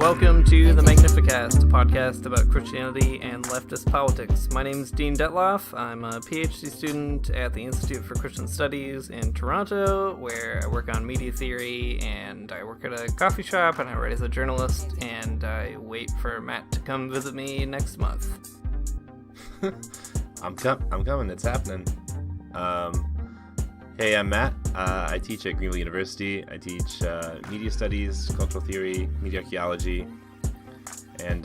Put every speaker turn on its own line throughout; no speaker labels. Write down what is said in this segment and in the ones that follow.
welcome to the Magnificast, a podcast about Christianity and leftist politics. My name is Dean Detloff. I'm a PhD student at the Institute for Christian Studies in Toronto, where I work on media theory, and I work at a coffee shop, and I write as a journalist, and I wait for Matt to come visit me next month.
I'm coming. It's happening. Hey, I'm Matt. I teach at Greenville University. I teach media studies, cultural theory, media archaeology. And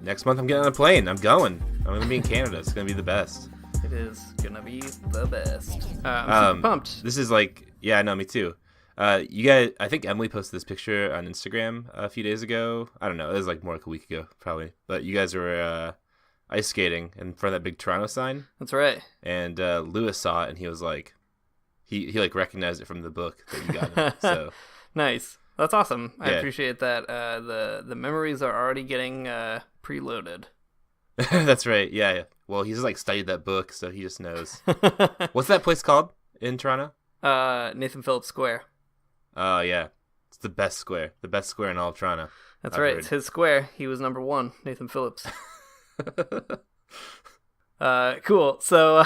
next month I'm getting on a plane. I'm going to be in Canada. It's going to be the best.
It is going to be the best. I'm super pumped.
This is like, yeah, no, me too. You guys, I think Emily posted this picture on Instagram a few days ago. I don't know. It was like more like a week ago, probably. But you guys were ice skating in front of that big Toronto sign.
That's right.
And Lewis saw it, and he was like, he like recognized it from the book that you got him. So
nice. That's awesome. I
Yeah. appreciate
that. The memories are already getting preloaded.
That's right. Yeah. Well, he's like studied that book, so he just knows. What's that place called in Toronto?
Nathan Phillips Square.
Oh yeah, it's the best square in all of Toronto.
That's right. It's his square. He was number one, Nathan Phillips. Cool. So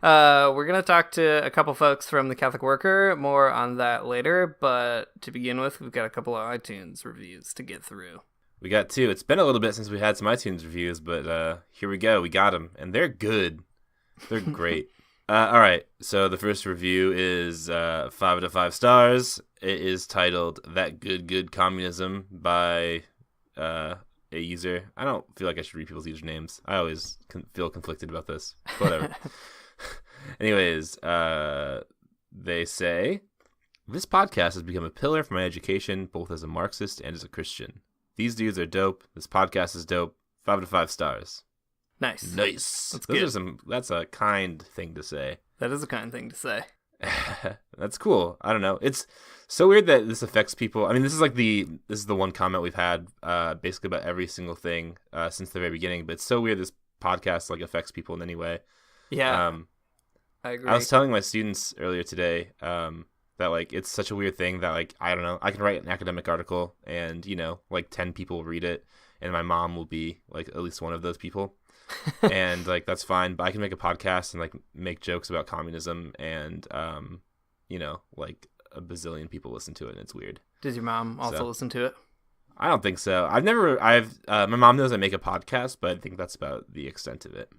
we're gonna talk to a couple folks from the Catholic Worker. More on that later, but to begin with, we've got a couple of iTunes reviews to get through.
We got two. It's been a little bit since we had some iTunes reviews, but here we go. We got them, and they're good. They're great. All right. So the first review is 5 out of 5 stars. It is titled "That Good Communism" by a user. I don't feel like I should read people's usernames. I always feel conflicted about this. Whatever. Anyways, they say, "This podcast has become a pillar for my education, both as a Marxist and as a Christian. These dudes are dope. This podcast is dope. 5 out of 5 stars."
Nice.
That's good. That's a kind thing to say.
That is a kind thing to say.
That's cool. I don't know. It's so weird that this affects people. I mean, this is the one comment we've had basically about every single thing since the very beginning. But it's so weird this podcast like affects people in any way.
Yeah, I agree.
I was telling my students earlier today that like it's such a weird thing that like I don't know. I can write an academic article and like 10 people will read it, and my mom will be like at least one of those people. And like that's fine, but I can make a podcast and like make jokes about communism, and like a bazillion people listen to it, and it's weird.
Does your mom also listen to it?
I don't think so. My mom knows I make a podcast, but I think that's about the extent of it.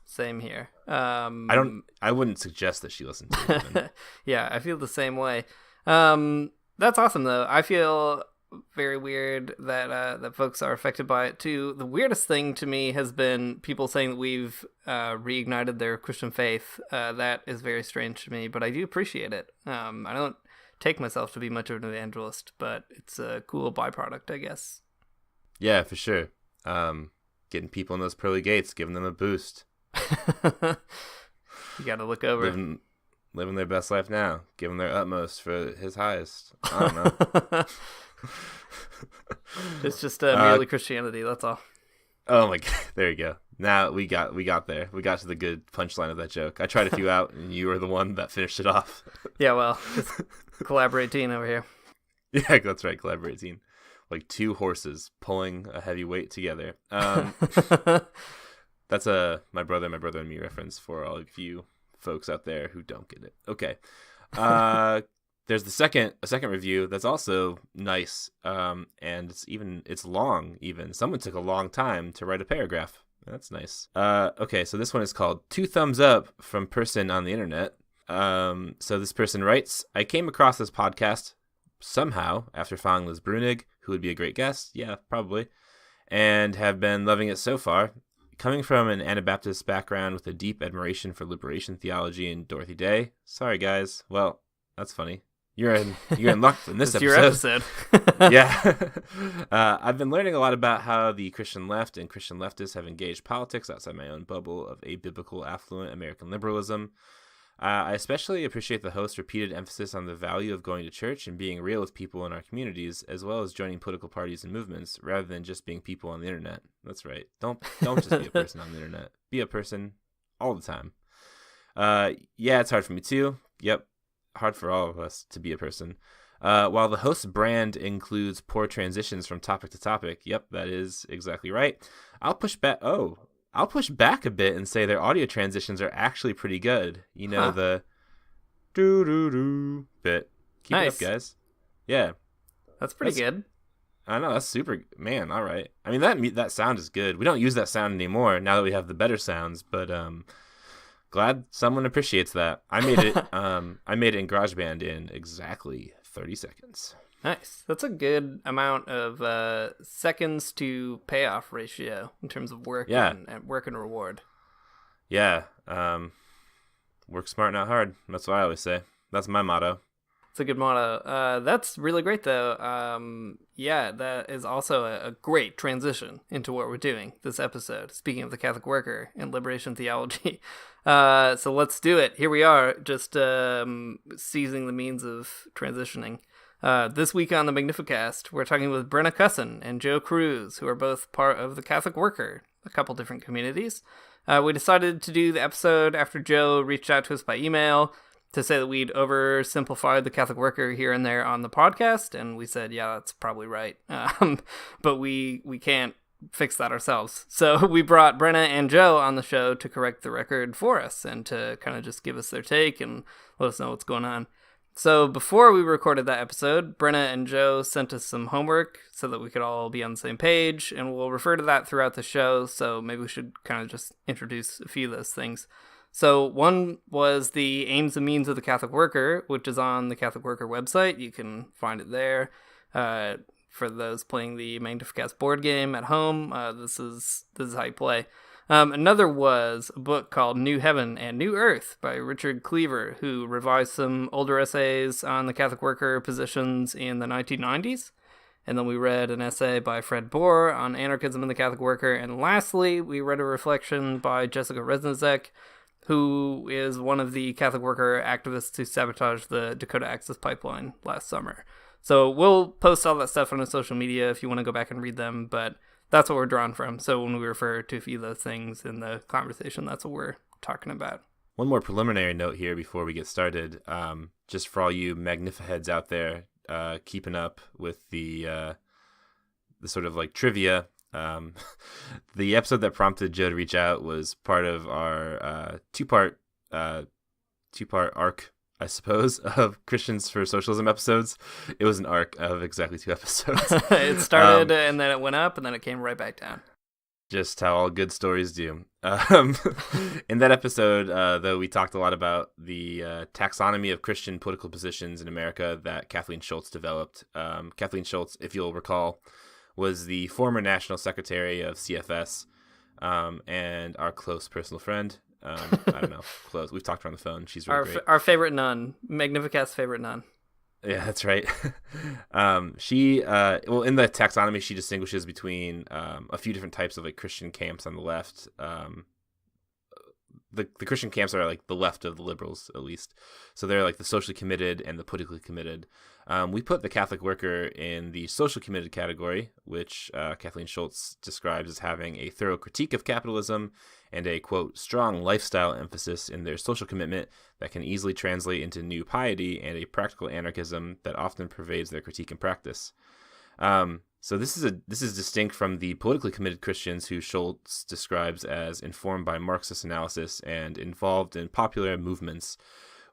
Same here.
I wouldn't suggest that she listens to it even.
Yeah, I feel the same way. That's awesome though. I feel very weird that folks are affected by it too. The weirdest thing to me has been people saying that we've reignited their Christian faith. That is very strange to me, but I do appreciate it. I don't take myself to be much of an evangelist, but it's a cool byproduct, I guess.
Yeah, for sure. Getting people in those pearly gates, giving them a boost.
You gotta look over.
Living their best life now, giving their utmost for his highest. I don't know.
It's just merely Christianity, that's all.
Oh my god, there you go. Now we got there. We got to the good punchline of that joke. I tried a few out, and you were the one that finished it off.
Yeah, well, it's collaborating over here.
Yeah, that's right, collaborating. Like two horses pulling a heavy weight together. That's my brother and me reference for all of you folks out there who don't get it. Okay. There's a second review that's also nice, and it's long even. Someone took a long time to write a paragraph. That's nice. Okay, so this one is called 2 Thumbs Up from Person on the Internet. So this person writes, "I came across this podcast somehow after following Liz Brunig, who would be a great guest. Yeah, probably. And have been loving it so far. Coming from an Anabaptist background with a deep admiration for liberation theology and Dorothy Day. Sorry, guys. Well, that's funny. You're in luck in this episode.
Your episode.
Yeah. I've been learning a lot about how the Christian left and Christian leftists have engaged politics outside my own bubble of abiblical, affluent American liberalism. I especially appreciate the host's repeated emphasis on the value of going to church and being real with people in our communities, as well as joining political parties and movements, rather than just being people on the internet. That's right. Don't just be a person on the internet. Be a person all the time. Yeah, it's hard for me too. Yep. hard for all of us to be a person. While the host's brand includes poor transitions from topic to topic, yep, that is exactly right. I'll push back a bit and say their audio transitions are actually pretty good. You know, the doo-doo-doo bit. Keep it up, guys. Yeah.
That's pretty good.
I know, that's super, man, all right. I mean, that sound is good. We don't use that sound anymore now that we have the better sounds, but glad someone appreciates that. I made it in GarageBand in exactly 30 seconds.
Nice. That's a good amount of seconds to payoff ratio in terms of work and work and reward. Yeah.
Work smart, not hard. That's what I always say. That's my motto.
It's a good motto. That's really great, though. That is also a great transition into what we're doing this episode. Speaking of the Catholic worker and liberation theology. So let's do it. Here we are, just seizing the means of transitioning. This week on the Magnificast, we're talking with Brenna Cussen and Joe Kruse, who are both part of the Catholic Worker, a couple different communities. We decided to do the episode after Joe reached out to us by email to say that we'd oversimplified the Catholic Worker here and there on the podcast, and we said, yeah, that's probably right. But we can't fix that ourselves. So we brought Brenna and Joe on the show to correct the record for us and to kind of just give us their take and let us know what's going on. So before we recorded that episode, Brenna and Joe sent us some homework so that we could all be on the same page, and we'll refer to that throughout the show, so maybe we should kind of just introduce a few of those things. So one was the aims and means of the Catholic Worker, which is on the Catholic Worker website. You can find it there. For those playing the Magnificast board game at home, this is how you play. Another was a book called New Heaven and New Earth by Richard Cleaver, who revised some older essays on the Catholic Worker positions in the 1990s. And then we read an essay by Fred Bohr on anarchism in the Catholic Worker. And lastly, we read a reflection by Jessica Resnizek, who is one of the Catholic Worker activists who sabotaged the Dakota Access Pipeline last summer. So we'll post all that stuff on our social media if you want to go back and read them, but that's what we're drawn from. So when we refer to a few of those things in the conversation, that's what we're talking about.
One more preliminary note here before we get started. Just for all you Magnifiheads out there, keeping up with the sort of like trivia. The episode that prompted Joe to reach out was part of our two-part arc, I suppose, of Christians for Socialism episodes. It was an arc of exactly 2 episodes.
It started and then it went up and then it came right back down.
Just how all good stories do. In that episode, though, we talked a lot about the taxonomy of Christian political positions in America that Kathleen Schultz developed. Kathleen Schultz, if you'll recall, was the former national secretary of CFS and our close personal friend. I don't know, close. We've talked her on the phone. She's really great.
Our favorite nun, Magnificast's favorite nun.
Yeah, that's right. She, in the taxonomy, she distinguishes between a few different types of like Christian camps on the left. The Christian camps are like the left of the liberals, at least. So they're like the socially committed and the politically committed. We put the Catholic Worker in the social committed category, which Kathleen Schultz describes as having a thorough critique of capitalism and a, quote, strong lifestyle emphasis in their social commitment that can easily translate into new piety and a practical anarchism that often pervades their critique and practice. So this is distinct from the politically committed Christians who Schultz describes as informed by Marxist analysis and involved in popular movements,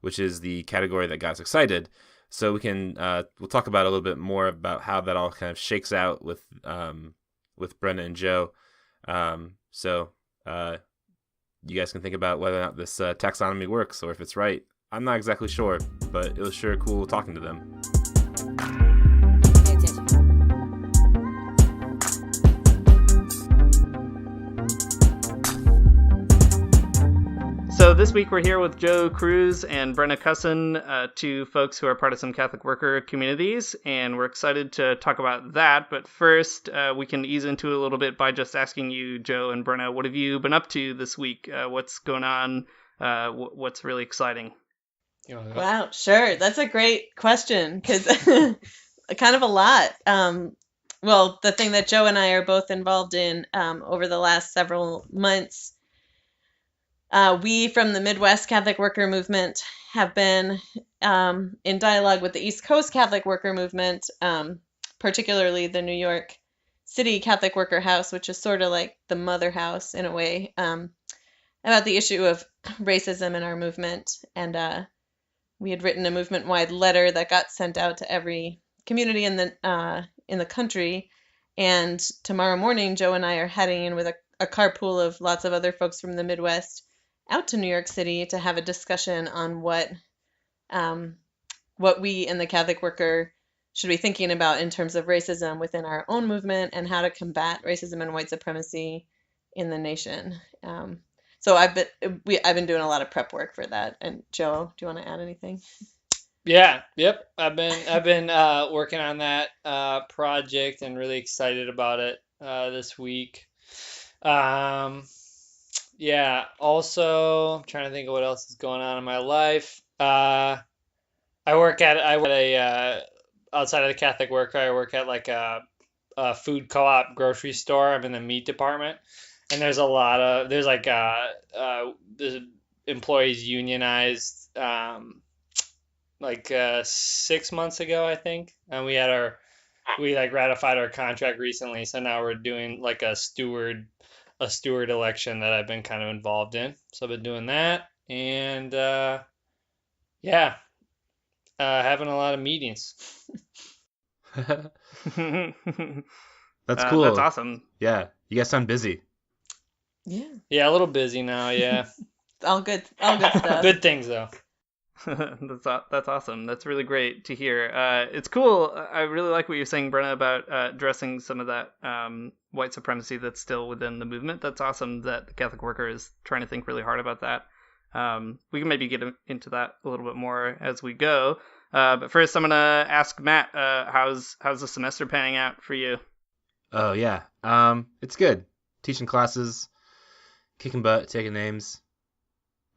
which is the category that got us excited. So we can we'll talk about a little bit more about how that all kind of shakes out with Brenna and Joe. You guys can think about whether or not this taxonomy works or if it's right. I'm not exactly sure, but it was sure cool talking to them.
So this week we're here with Joe Kruse and Brenna Cussen, 2 folks who are part of some Catholic Worker communities, and we're excited to talk about that. But first, we can ease into it a little bit by just asking you, Joe and Brenna, what have you been up to this week? What's going on? What's really exciting?
Wow, sure. That's a great question, because kind of a lot. Well, the thing that Joe and I are both involved in over the last several months, we from the Midwest Catholic Worker Movement have been in dialogue with the East Coast Catholic worker movement, particularly the New York City Catholic Worker House, which is sort of like the mother house in a way, about the issue of racism in our movement. And we had written a movement-wide letter that got sent out to every community in the country. And tomorrow morning, Joe and I are heading in with a carpool of lots of other folks from the Midwest out to New York City to have a discussion on what we in the Catholic Worker should be thinking about in terms of racism within our own movement and how to combat racism and white supremacy in the nation. So I've been doing a lot of prep work for that. And Joe, do you want to add anything?
Yeah, yep. I've been working on that project and really excited about it this week. Yeah. Also, I'm trying to think of what else is going on in my life. I work at a outside of the Catholic Worker. I work at like a food co-op grocery store. I'm in the meat department, and there's employees unionized like 6 months ago, I think, and we ratified our contract recently. So now we're doing like a steward election that I've been kind of involved in. So I've been doing that, and having a lot of meetings.
That's cool.
That's awesome.
Yeah, you guys sound busy.
Yeah,
a little busy now. Yeah,
all good stuff.
Good things though.
That's awesome. That's really great to hear. It's cool. I really like what you're saying, Brenna, about addressing some of that white supremacy that's still within the movement. That's awesome that the Catholic Worker is trying to think really hard about that. We can maybe get into that a little bit more as we go. But first, I'm gonna ask Matt, how's the semester panning out for you?
Oh yeah, it's good. Teaching classes, kicking butt, taking names,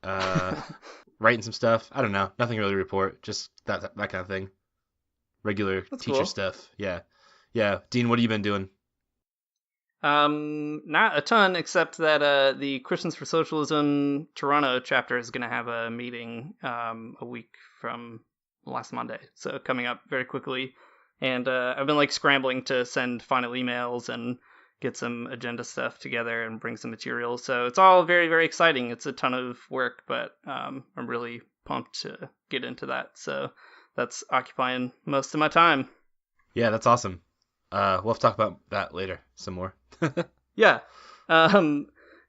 writing some stuff. I don't know, nothing really to report. Just that kind of thing. Regular
That's
teacher
cool.
stuff. Yeah. Dean, what have you been doing?
Not a ton, except that the Christians for Socialism Toronto chapter is gonna have a meeting a week from last Monday, so coming up very quickly. And I've been like scrambling to send final emails and get some agenda stuff together and bring some materials. So it's all very, very exciting. It's a ton of work, but I'm really pumped to get into that. So that's occupying most of my time.
Yeah, that's awesome. We'll have to talk about that later some more.
Yeah.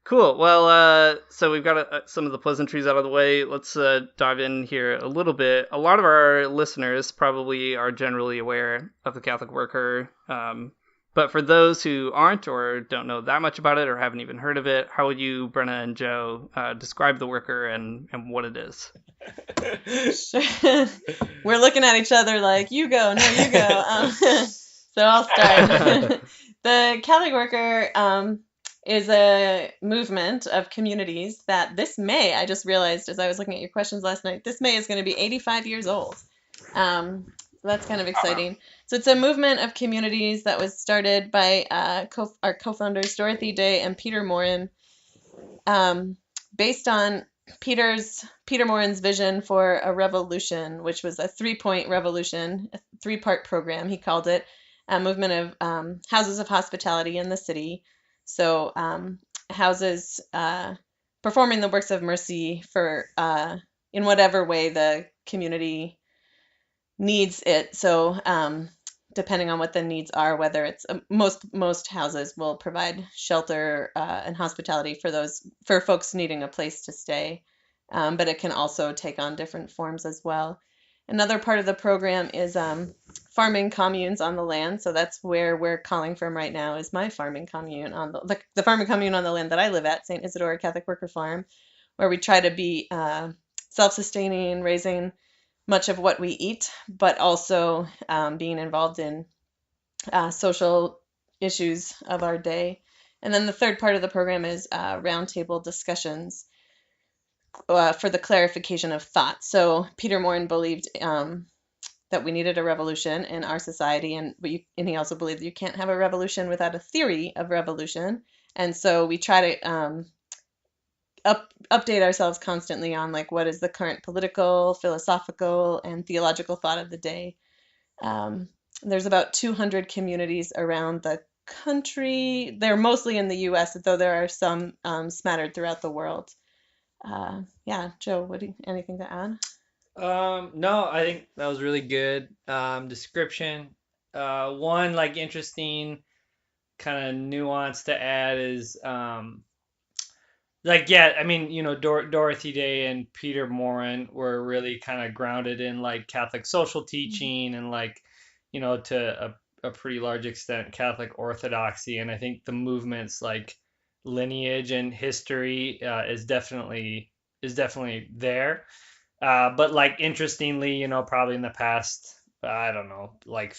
Cool. Well, so we've got some of the pleasantries out of the way. Let's dive in here a little bit. A lot of our listeners probably are generally aware of the Catholic Worker. But for those who aren't or don't know that much about it or haven't even heard of it, how would you, Brenna and Joe, describe the Worker and what it is?
Sure. We're looking at each other like, you go, no, you go. So I'll start. The Catholic Worker is a movement of communities that this May, I just realized as I was looking at your questions last night, this May is going to be 85 years old. So that's kind of exciting. So it's a movement of communities that was started by our co-founders Dorothy Day and Peter Morin, based on Peter Morin's vision for a revolution, which was a 3-point revolution, a 3-part program, he called it, a movement of houses of hospitality in the city. So houses performing the works of mercy for in whatever way the community needs it. So depending on what the needs are, whether it's most houses will provide shelter and hospitality for folks needing a place to stay, but it can also take on different forms as well. Another part of the program is farming communes on the land. So that's where we're calling from right now, is my farming commune on the farming commune on the land that I live at, St. Isidore Catholic Worker Farm, where we try to be self-sustaining, raising much of what we eat, but also being involved in social issues of our day. And then the third part of the program is roundtable discussions for the clarification of thought. So Peter Morin believed that we needed a revolution in our society, and he also believed that you can't have a revolution without a theory of revolution. And so we try to update ourselves constantly on like what is the current political, philosophical, and theological thought of the day. There's about 200 communities around the country. They're mostly in the U.S., though there are some smattered throughout the world. Yeah, Joe, anything to add?
No, I think that was really good description. One like interesting kind of nuance to add is like yeah, I mean, Dorothy Day and Peter Morin were really kind of grounded in like Catholic social teaching and like to a pretty large extent Catholic orthodoxy, and I think the movement's like lineage and history is definitely there. But like interestingly, probably in the past, I don't know, like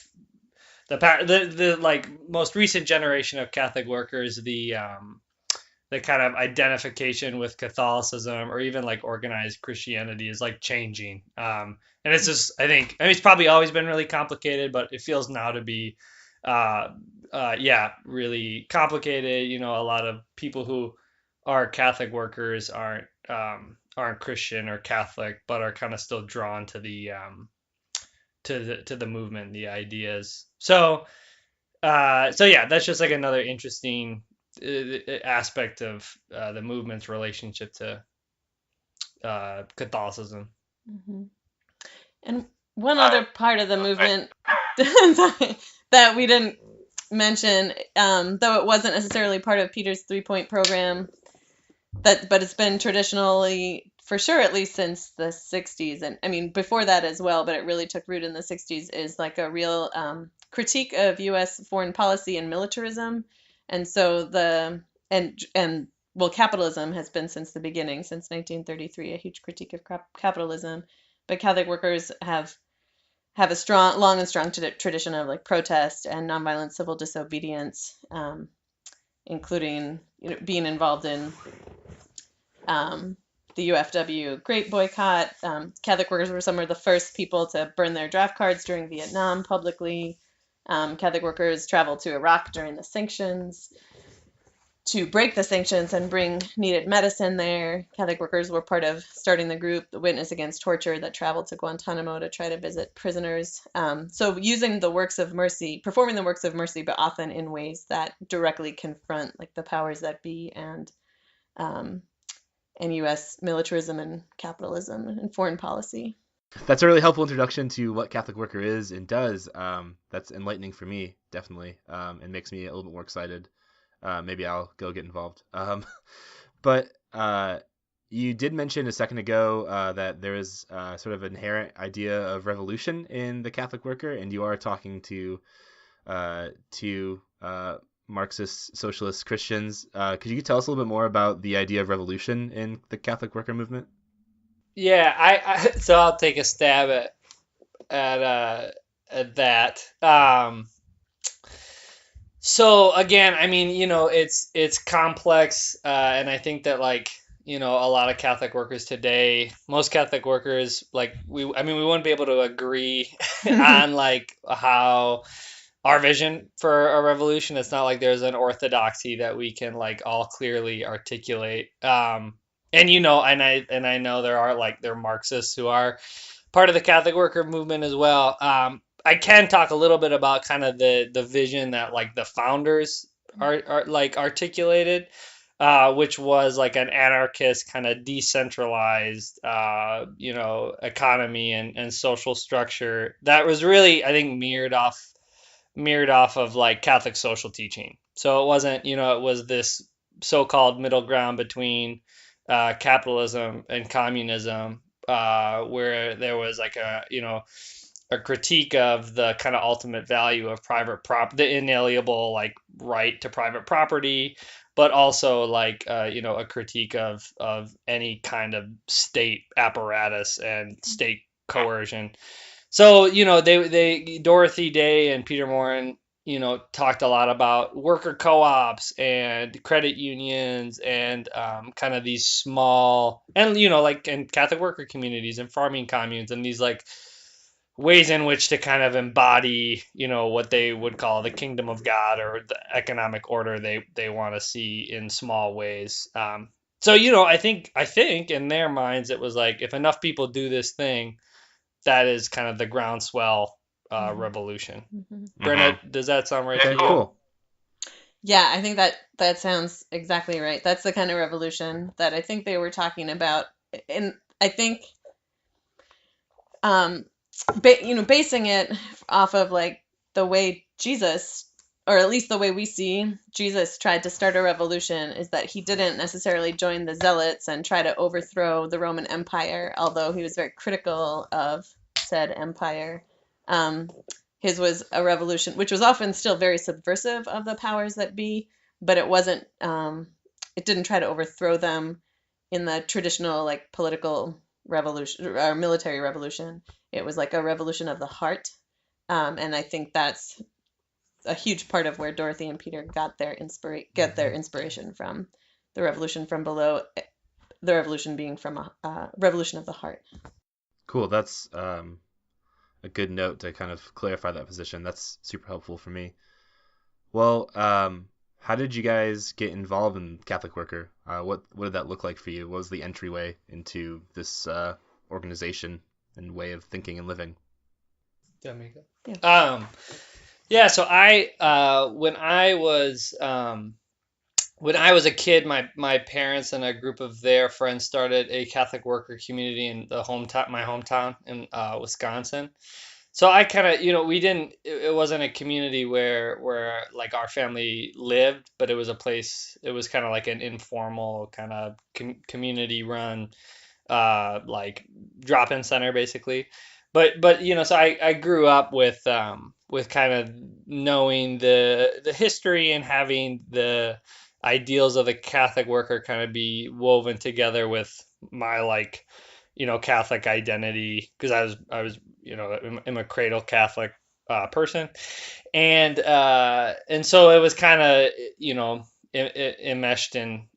the like most recent generation of Catholic workers, the kind of identification with Catholicism or even like organized Christianity is like changing. And it's just, I mean, it's probably always been really complicated, but it feels now to be, yeah, really complicated. A lot of people who are Catholic workers aren't Christian or Catholic, but are kind of still drawn to the movement, the ideas. So yeah, that's just like another interesting aspect of the movement's relationship to Catholicism.
Mm-hmm. And one other part of the movement that we didn't mention, though it wasn't necessarily part of Peter's 3-point program, but it's been traditionally, for sure, at least since the 60s, and I mean before that as well, but it really took root in the 60s, is like a real critique of U.S. foreign policy and militarism. And so capitalism has been since the beginning, since 1933, a huge critique of capitalism. But Catholic workers have a long and strong tradition of like protest and nonviolent civil disobedience, including being involved in the UFW Great Boycott. Catholic workers were some of the first people to burn their draft cards during Vietnam publicly. Catholic workers traveled to Iraq during the sanctions to break the sanctions and bring needed medicine there. Catholic workers were part of starting the group, the Witness Against Torture, that traveled to Guantanamo to try to visit prisoners. So using the works of mercy, performing the works of mercy, but often in ways that directly confront like the powers that be and U.S. militarism and capitalism and foreign policy.
That's a really helpful introduction to what Catholic Worker is and does. That's enlightening for me, definitely, and makes me a little bit more excited. Maybe I'll go get involved. But you did mention a second ago that there is sort of an inherent idea of revolution in the Catholic Worker, and you are talking to Marxist, socialist Christians. Could you tell us a little bit more about the idea of revolution in the Catholic Worker movement?
Yeah, so I'll take a stab at that. So again, I mean, it's complex, and I think that like, a lot of Catholic workers today, most Catholic workers, like we wouldn't be able to agree on like how our vision for a revolution. It's not like there's an orthodoxy that we can like all clearly articulate. And I know there are Marxists who are part of the Catholic worker movement as well. I can talk a little bit about kind of the vision that like the founders are like articulated, which was like an anarchist kind of decentralized, economy and social structure that was really, I think, mirrored off of like Catholic social teaching. So it wasn't, it was this so-called middle ground between capitalism and communism, where there was like a critique of the kind of ultimate value of the inalienable like right to private property, but also like a critique of any kind of state apparatus and state coercion. So they Dorothy Day and Peter Morin talked a lot about worker co-ops and credit unions and kind of these small and and Catholic worker communities and farming communes and these like ways in which to kind of embody what they would call the kingdom of God or the economic order they want to see in small ways. So, I think in their minds it was like, if enough people do this thing, that is kind of the groundswell revolution. Brenna, does that sound right to
Okay,
you?
cool.
Yeah, I think that sounds exactly right. That's the kind of revolution that I think they were talking about. And I think basing it off of like the way Jesus, or at least the way we see Jesus tried to start a revolution, is that he didn't necessarily join the zealots and try to overthrow the Roman Empire, although he was very critical of said empire. His was a revolution which was often still very subversive of the powers that be, but it wasn't. It didn't try to overthrow them in the traditional like political revolution or military revolution. It was like a revolution of the heart, and I think that's a huge part of where Dorothy and Peter got their inspiration from. The revolution from below, the revolution being from a revolution of the heart.
Cool. That's a good note to kind of clarify that position. That's super helpful for me. Well, how did you guys get involved in Catholic Worker? What did that look like for you? What was the entryway into this organization and way of thinking and living?
Yeah. So when I was a kid, my parents and a group of their friends started a Catholic worker community in my hometown in Wisconsin. So I kind of, we didn't, it wasn't a community where like our family lived, but it was a place, it was kind of like an informal kind of community run, like drop-in center basically. But so I grew up with kind of knowing the history and having the ideals of the Catholic worker kind of be woven together with my like Catholic identity, because I was I'm a cradle Catholic person, and so it was kind of enmeshed in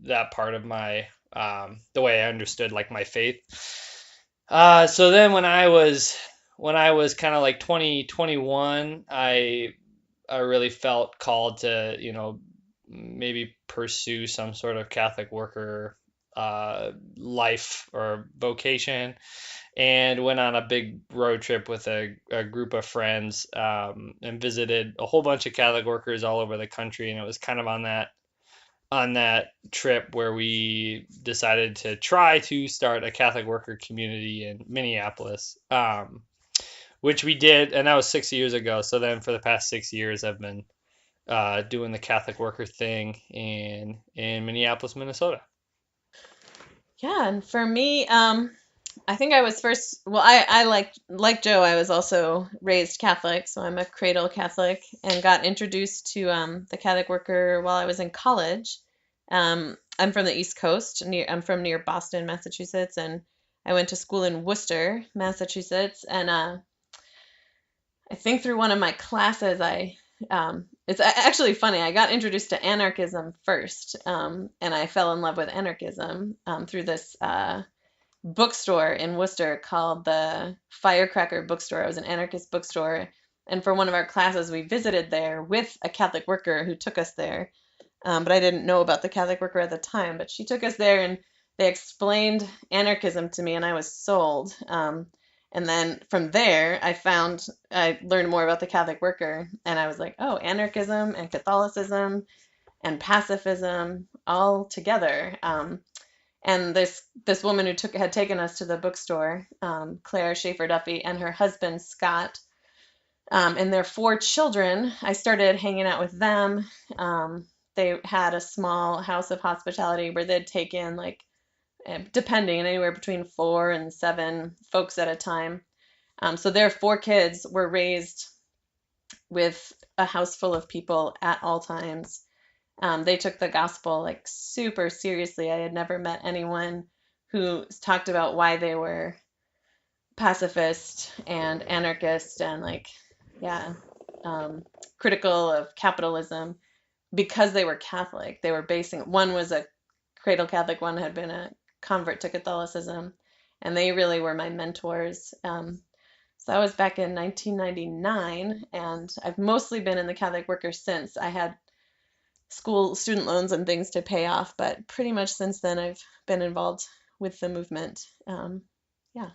that part of my the way I understood like my faith. So then when I was kind of like 21, I really felt called to maybe pursue some sort of Catholic worker life or vocation, and went on a big road trip with a group of friends, and visited a whole bunch of Catholic workers all over the country. And it was kind of on that trip where we decided to try to start a Catholic worker community in Minneapolis, which we did, and that was 6 years ago. So then for the past 6 years, I've been doing the Catholic worker thing in Minneapolis, Minnesota.
Yeah, and for me, I think I was first. Well, I like Joe. I was also raised Catholic, so I'm a cradle Catholic, and got introduced to the Catholic worker while I was in college. I'm from the East Coast. I'm from near Boston, Massachusetts, and I went to school in Worcester, Massachusetts. And I think through one of my classes, it's actually funny. I got introduced to anarchism first, and I fell in love with anarchism through this bookstore in Worcester called the Firecracker Bookstore. It was an anarchist bookstore, and for one of our classes, we visited there with a Catholic worker who took us there. But I didn't know about the Catholic worker at the time. But she took us there, and they explained anarchism to me, and I was sold. And then from there, I learned more about the Catholic worker, and I was like, oh, anarchism and Catholicism and pacifism all together. And this woman who had taken us to the bookstore, Claire Schaefer Duffy, and her husband Scott, and their 4 children, I started hanging out with them. They had a small house of hospitality where they'd take in like, depending, anywhere between 4 and 7 folks at a time. So their 4 kids were raised with a house full of people at all times. They took the gospel like super seriously. I had never met anyone who talked about why they were pacifist and anarchist and like, critical of capitalism, because they were Catholic. They were one was a cradle Catholic, one had been a convert to Catholicism, and they really were my mentors. So that was back in 1999, and I've mostly been in the Catholic worker since. I had student loans and things to pay off. But pretty much since then, I've been involved with the movement. Yeah.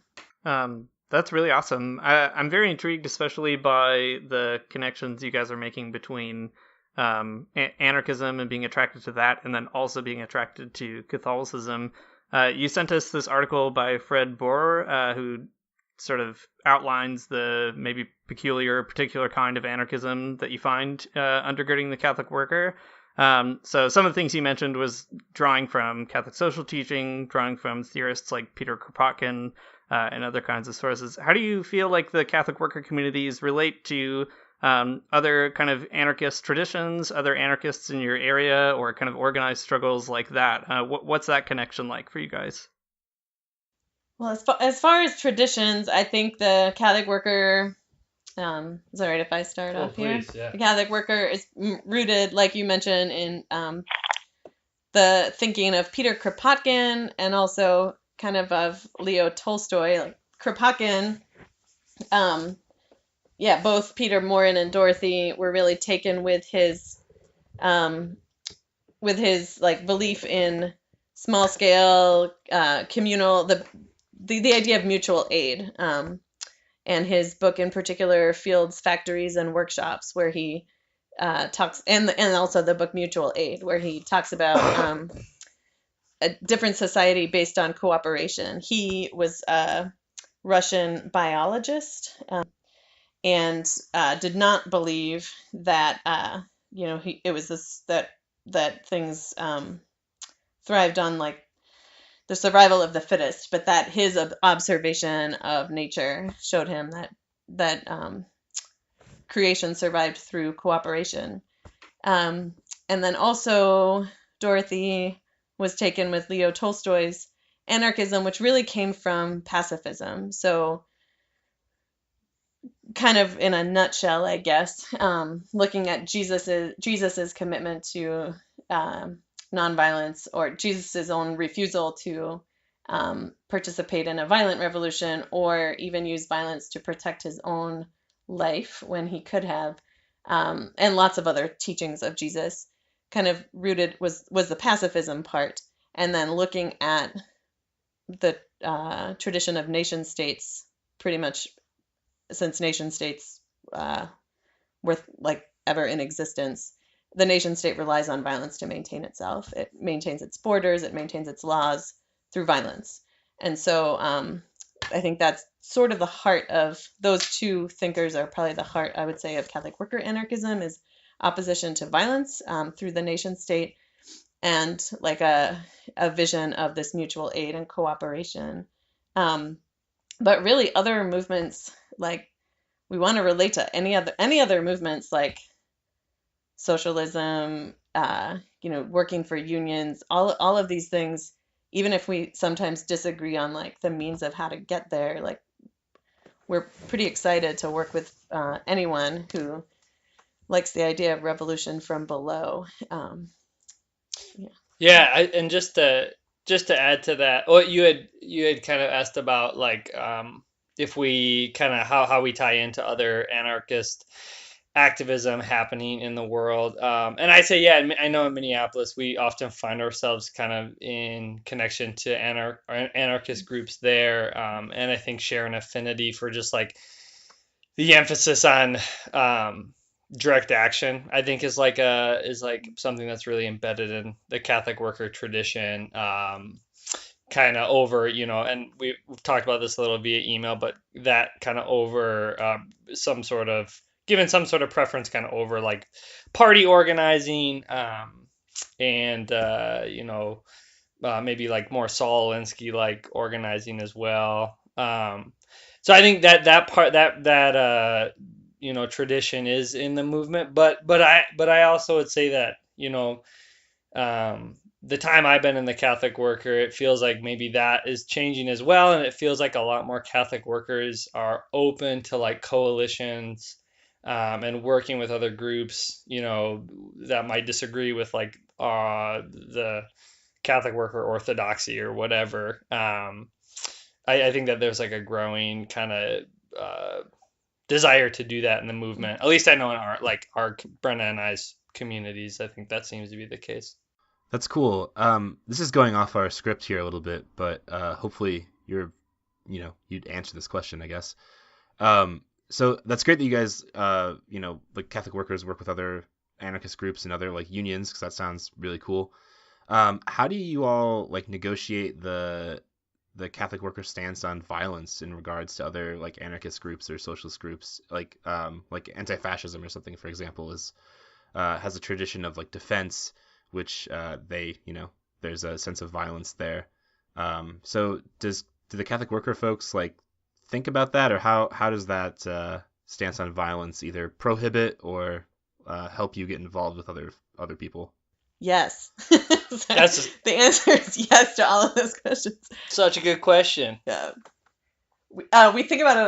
That's really awesome. I'm very intrigued, especially by the connections you guys are making between anarchism and being attracted to that, and then also being attracted to Catholicism. You sent us this article by Fred Bohr, who sort of outlines the maybe particular kind of anarchism that you find undergirding the Catholic worker. So some of the things he mentioned was drawing from Catholic social teaching, drawing from theorists like Peter Kropotkin, and other kinds of sources. How do you feel like the Catholic worker communities relate to other kind of anarchist traditions, other anarchists in your area, or kind of organized struggles like that? What's that connection like for you guys?
Well, as far as traditions, I think the Catholic worker, is it all right if I start off here?
Please, yeah.
The Catholic worker is rooted, like you mentioned, in the thinking of Peter Kropotkin and also kind of Leo Tolstoy. Like Kropotkin, both Peter Morin and Dorothy were really taken with his like belief in small scale communal, the idea of mutual aid, and his book in particular, Fields, Factories, and Workshops, where he talks, and also the book Mutual Aid, where he talks about a different society based on cooperation. He was a Russian biologist, and did not believe that that things thrived on like the survival of the fittest, but that his observation of nature showed him that creation survived through cooperation. And then also Dorothy was taken with Leo Tolstoy's anarchism, which really came from pacifism. So kind of in a nutshell, I guess, looking at Jesus's commitment to nonviolence, or Jesus's own refusal to participate in a violent revolution or even use violence to protect his own life when he could have, and lots of other teachings of Jesus, kind of rooted was the pacifism part, and then looking at the tradition of nation states, pretty much since nation states were like ever in existence. The nation state relies on violence to maintain itself. It maintains its borders, it maintains its laws through violence. And so I think that's sort of the heart of those two thinkers are probably the heart, I would say, of Catholic worker anarchism, is opposition to violence through the nation state, and like a vision of this mutual aid and cooperation. But really other movements, like we want to relate to any other movements like socialism, working for unions, all of these things, even if we sometimes disagree on like the means of how to get there, like we're pretty excited to work with anyone who likes the idea of revolution from below.
And just to add to that, you had kind of asked about like if we kind of how we tie into other anarchist activism happening in the world. And I say, I know in Minneapolis, we often find ourselves kind of in connection to anarchist groups there. And I think share an affinity for just like the emphasis on direct action, I think is like something that's really embedded in the Catholic worker tradition. Kind of over, and we've talked about this a little via email, but that kind of over given some sort of preference kind of over like party organizing, and maybe like more Saul Alinsky like organizing as well. So I think that part that tradition is in the movement, but I also would say that the time I've been in the Catholic worker, it feels like maybe that is changing as well, and it feels like a lot more Catholic workers are open to like coalitions. And working with other groups, that might disagree with like the Catholic worker orthodoxy or whatever. I think that there's like a growing kind of desire to do that in the movement. At least I know in our Brenna and I's communities, I think that seems to be the case.
That's cool. This is going off our script here a little bit, but hopefully you'd answer this question, I guess. So that's great that you guys, like Catholic workers work with other anarchist groups and other like unions, because that sounds really cool. How do you all like negotiate the Catholic worker stance on violence in regards to other like anarchist groups or socialist groups, like anti-fascism or something, for example, has a tradition of like defense, which there's a sense of violence there. So do the Catholic worker folks like think about that, or how does that stance on violence either prohibit or help you get involved with other people?
Yes.
That's
the answer is yes to all of those questions.
Such a good question.
Yeah. We think about it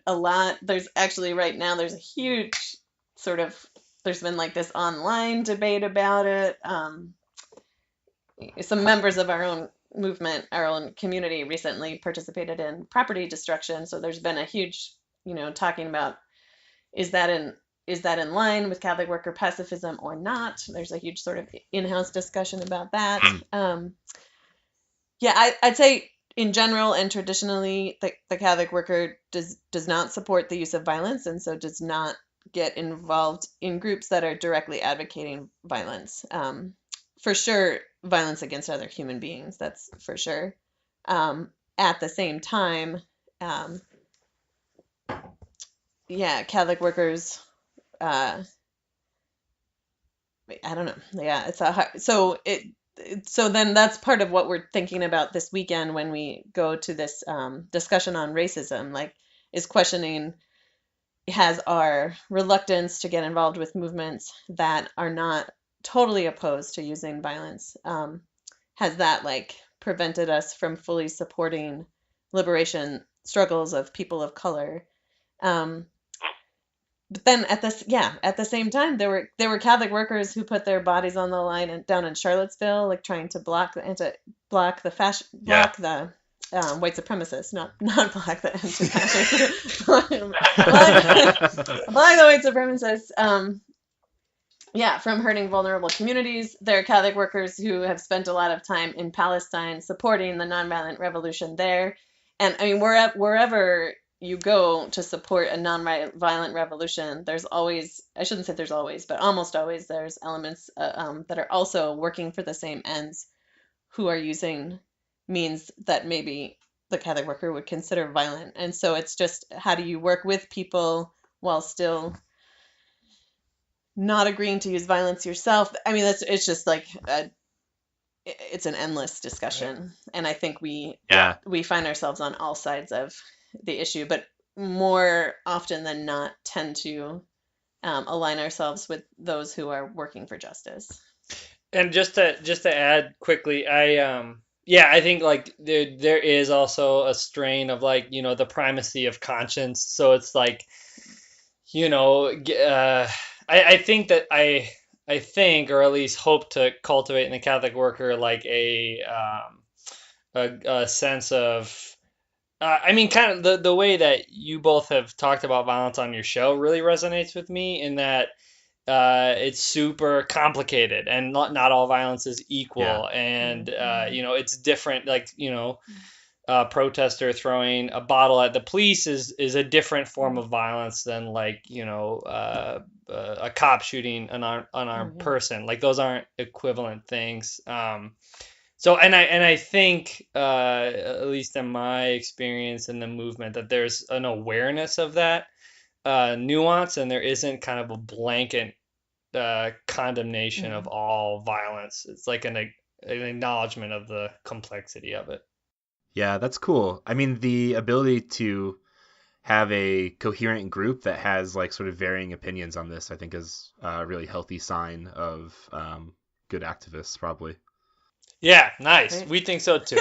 a lot. There's actually right now there's a huge there's been like this online debate about it. Some members of our own movement, our own community recently participated in property destruction. So there's been a huge, talking about is that in line with Catholic worker pacifism or not? There's a huge sort of in-house discussion about that. I'd say in general and traditionally, the Catholic worker does not support the use of violence, and so does not get involved in groups that are directly advocating violence. For sure, violence against other human beings, that's for sure. At the same time, Catholic workers, I don't know. Yeah, it's a hard, so then that's part of what we're thinking about this weekend when we go to this discussion on racism, like is questioning, has our reluctance to get involved with movements that are not totally opposed to using violence, has that like prevented us from fully supporting liberation struggles of people of color? But then at the same time, there were Catholic workers who put their bodies on the line and down in Charlottesville, like trying to block the white supremacists, not block the anti-fascists, block the white supremacists, from hurting vulnerable communities. There are Catholic workers who have spent a lot of time in Palestine supporting the nonviolent revolution there, and I mean wherever you go to support a non-violent revolution, there's always, I shouldn't say there's always, but almost always there's elements that are also working for the same ends, who are using means that maybe the Catholic worker would consider violent. And so it's just, how do you work with people while still not agreeing to use violence yourself? I mean, it's just like, it's an endless discussion. And I think we find ourselves on all sides of the issue, but more often than not tend to align ourselves with those who are working for justice.
And just to add quickly, I think like there is also a strain of like, the primacy of conscience. So it's like, I think that I think, or at least hope to cultivate in the Catholic worker, like a sense of, kind of the way that you both have talked about violence on your show really resonates with me, in that it's super complicated and not all violence is equal. And, it's different. Like, a protester throwing a bottle at the police is a different form of violence than like, a cop shooting an unarmed person. Like those aren't equivalent things. So, I think, at least in my experience in the movement, that there's an awareness of that nuance, and there isn't kind of a blanket condemnation of all violence. It's like an acknowledgement of the complexity of it.
Yeah, that's cool. I mean, the ability to have a coherent group that has like sort of varying opinions on this, I think, is a really healthy sign of good activists, probably.
Yeah, nice. Right. We think so too.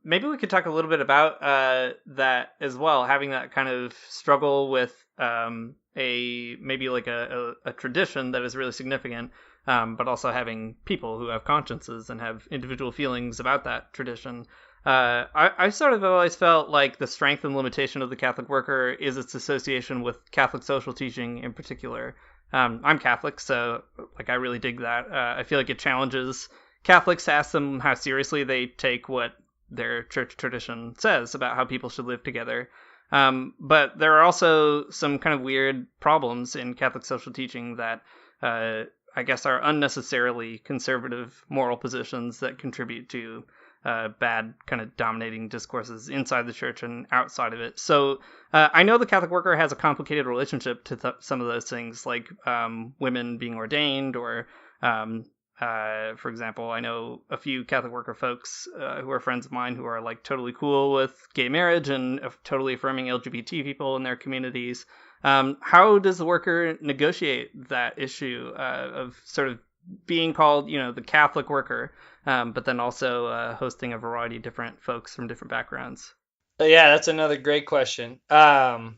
Maybe we could talk a little bit about that as well, having that kind of struggle with maybe like a tradition that is really significant, but also having people who have consciences and have individual feelings about that tradition. I sort of always felt like the strength and limitation of the Catholic worker is its association with Catholic social teaching in particular. I'm Catholic, so like I really dig that. I feel like it challenges Catholics to ask them how seriously they take what their church tradition says about how people should live together. But there are also some kind of weird problems in Catholic social teaching that I guess are unnecessarily conservative moral positions that contribute to bad kind of dominating discourses inside the church and outside of it. So I know the Catholic worker has a complicated relationship to some of those things, like women being ordained, or for example, I know a few Catholic worker folks who are friends of mine who are like totally cool with gay marriage and totally affirming LGBT people in their communities. How does the worker negotiate that issue of sort of being called, the Catholic worker, but then also hosting a variety of different folks from different backgrounds?
Yeah, that's another great question. I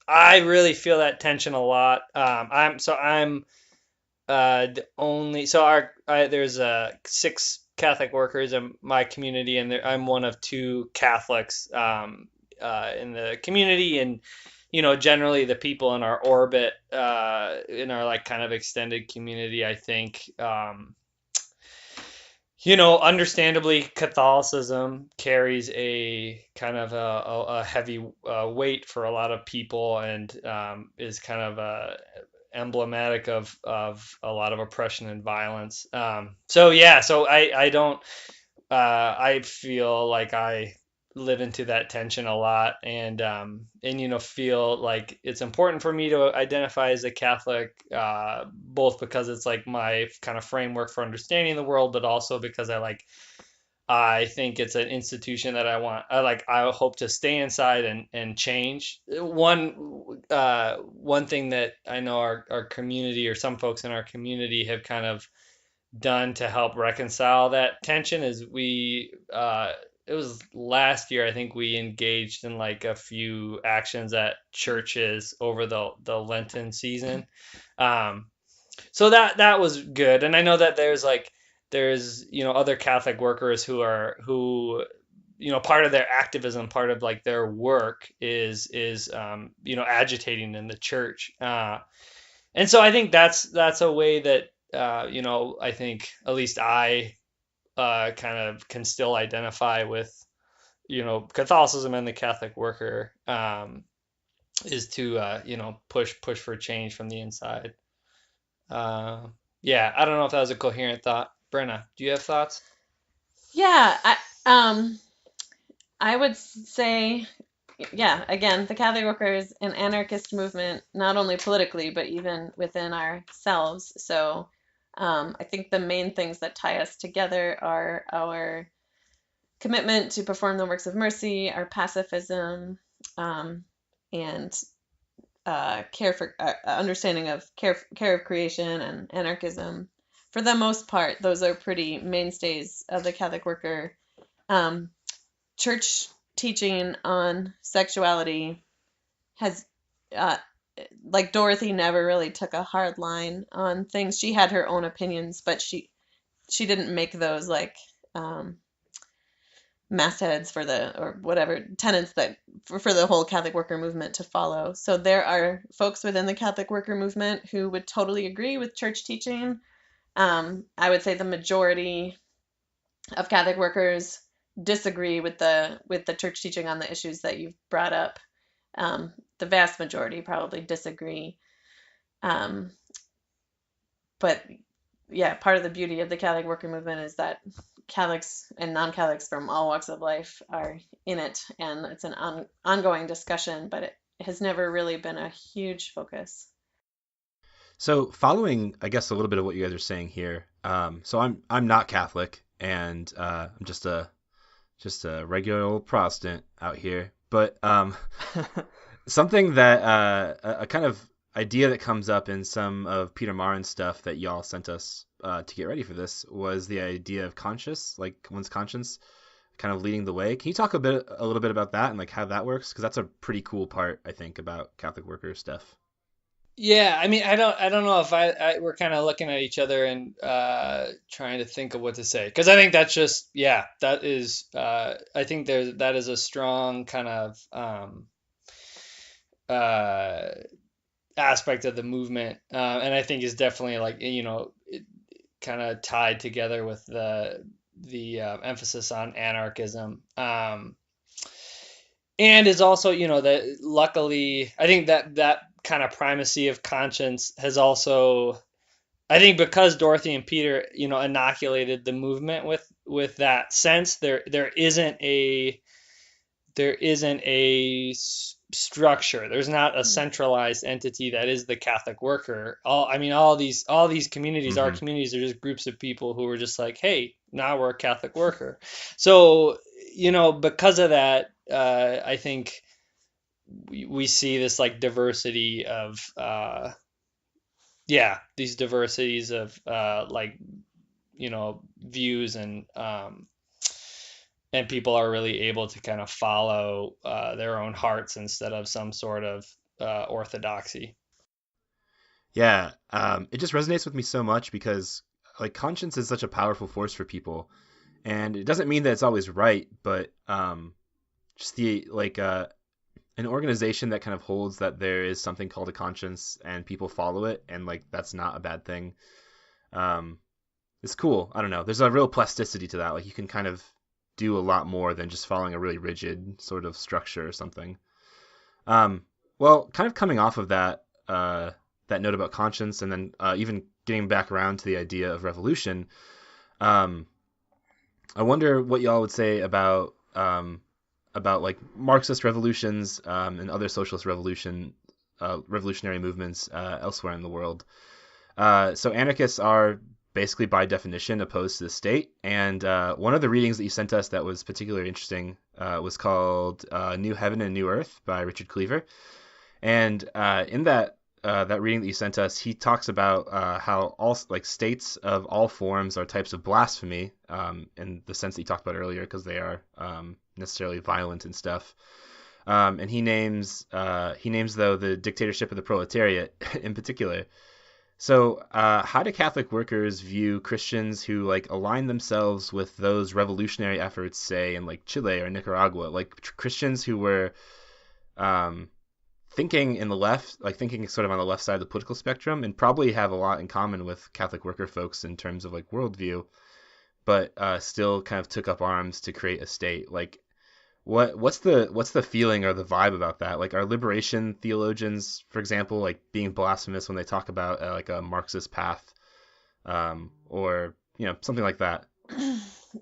really feel that tension a lot. I'm the only there's 6 Catholic workers in my community, and I'm one of 2 Catholics in the community, and generally the people in our orbit, in our like kind of extended community, I think, understandably, Catholicism carries a kind of a heavy weight for a lot of people, and is kind of emblematic of a lot of oppression and violence. So I don't, I feel like I live into that tension a lot, and feel like it's important for me to identify as a Catholic, both because it's like my kind of framework for understanding the world, but also because I think it's an institution that I hope to stay inside and change. One thing that I know our community, or some folks in our community, have kind of done to help reconcile that tension is it was last year, I think, we engaged in like a few actions at churches over the Lenten season. So that was good. And I know that there's other Catholic workers who part of their activism, part of like their work is agitating in the church. And so I think that's a way that I think at least I kind of can still identify with Catholicism and the Catholic worker, is to push for change from the inside. Yeah, I don't know if that was a coherent thought. Brenna, do you have thoughts?
Yeah, I would say, yeah, again, the Catholic worker is an anarchist movement, not only politically, but even within ourselves. So I think the main things that tie us together are our commitment to perform the works of mercy, our pacifism, and care for understanding of care of creation and anarchism. For the most part, those are pretty mainstays of the Catholic worker. Church teaching on sexuality has, like Dorothy never really took a hard line on things. She had her own opinions, but she didn't make those like mastheads or whatever tenets that for the whole Catholic worker movement to follow. So there are folks within the Catholic worker movement who would totally agree with church teaching. I would say the majority of Catholic workers disagree with the church teaching on the issues that you've brought up. The vast majority probably disagree. But yeah, part of the beauty of the Catholic worker movement is that Catholics and non-Catholics from all walks of life are in it, and it's an ongoing discussion, but it has never really been a huge focus.
So following, I guess, a little bit of what you guys are saying here. So I'm not Catholic, and I'm just a regular old Protestant out here. But something that a kind of idea that comes up in some of Peter Marin's stuff that y'all sent us to get ready for this was the idea of conscience, like one's conscience kind of leading the way. Can you talk a little bit about that and like how that works? Because that's a pretty cool part, I think, about Catholic worker stuff.
Yeah, I mean, I don't know if we're kind of looking at each other and trying to think of what to say, because I think that's just, yeah, that is I think that is a strong kind of uh aspect of the movement, and I think is definitely like, kind of tied together with the emphasis on anarchism. And is also, that luckily, I think that kind of primacy of conscience has also, I think, because Dorothy and Peter, inoculated the movement with that sense, there isn't a structure. There's not a centralized entity that is the Catholic worker. All these communities, our
Hmm.
communities, are just groups of people who are just like, hey, now we're a Catholic worker. So, because of that, I think we see this like diversity of yeah, these diversities of like, views, and people are really able to kind of follow their own hearts instead of some sort of orthodoxy.
Yeah, it just resonates with me so much because like conscience is such a powerful force for people, and it doesn't mean that it's always right, but just the like an organization that kind of holds that there is something called a conscience and people follow it, and like that's not a bad thing. Um, it's cool. I don't know. There's a real plasticity to that. Like you can kind of do a lot more than just following a really rigid sort of structure or something. Um, well, kind of coming off of that note about conscience, and then even getting back around to the idea of revolution. Um, I wonder what y'all would say about like Marxist revolutions and other socialist revolutionary movements elsewhere in the world. So anarchists are basically by definition opposed to the state. And one of the readings that you sent us that was particularly interesting was called New Heaven and New Earth by Richard Cleaver. And in that reading that you sent us, he talks about how all like states of all forms are types of blasphemy, in the sense that you talked about earlier, because they are necessarily violent and stuff. And he names though the dictatorship of the proletariat in particular. So, how do Catholic workers view Christians who like align themselves with those revolutionary efforts, say in like Chile or Nicaragua, like Christians who were um, thinking in the left, like thinking sort of on the left side of the political spectrum, and probably have a lot in common with Catholic worker folks in terms of like worldview, but still kind of took up arms to create a state. Like, what's the feeling or the vibe about that? Like, are liberation theologians, for example, like being blasphemous when they talk about like a Marxist path, or something like that?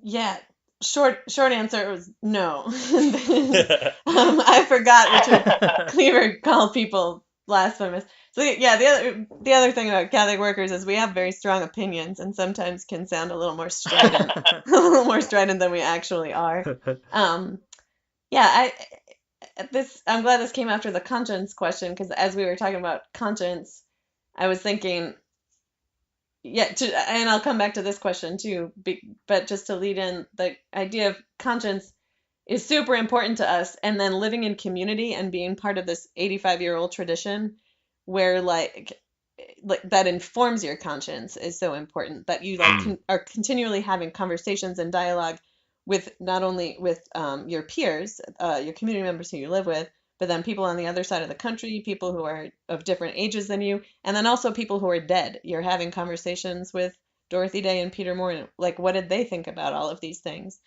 Yeah, short answer was no. I forgot Richard Cleaver called people blasphemous. So yeah, the other thing about Catholic workers is we have very strong opinions and sometimes can sound a little more strident, a little more strident than we actually are. Yeah, I'm glad this came after the conscience question, because as we were talking about conscience, I was thinking, yeah, and I'll come back to this question too, but just to lead in, the idea of conscience is super important to us, and then living in community and being part of this 85-year-old tradition where like that informs your conscience is so important, that you like are continually having conversations and dialogue with not only with your peers, your community members who you live with, but then people on the other side of the country, people who are of different ages than you, and then also people who are dead. You're having conversations with Dorothy Day and Peter Moore, like what did they think about all of these things?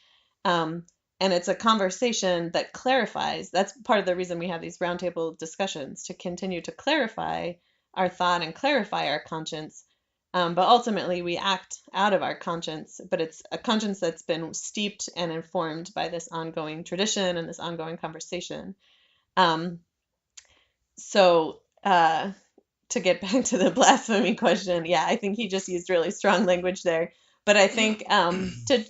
Um, and it's a conversation that clarifies. That's part of the reason we have these roundtable discussions, to continue to clarify our thought and clarify our conscience. But ultimately, we act out of our conscience, but it's a conscience that's been steeped and informed by this ongoing tradition and this ongoing conversation. Um, so, to get back to the blasphemy question, yeah, I think he just used really strong language there. But I think to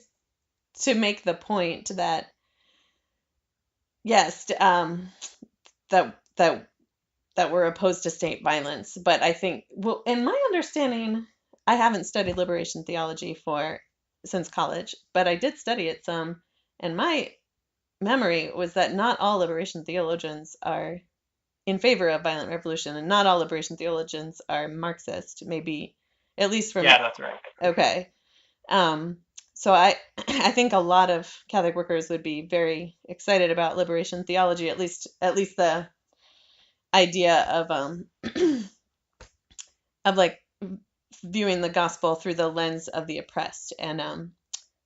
make the point that yes, that we're opposed to state violence, but I think, well, in my understanding, I haven't studied liberation theology since college, but I did study it some, and my memory was that not all liberation theologians are in favor of violent revolution, and not all liberation theologians are Marxist, maybe, at least from,
Yeah, that's right.
okay. So I think a lot of Catholic workers would be very excited about liberation theology, at least the idea of of like viewing the gospel through the lens of the oppressed, and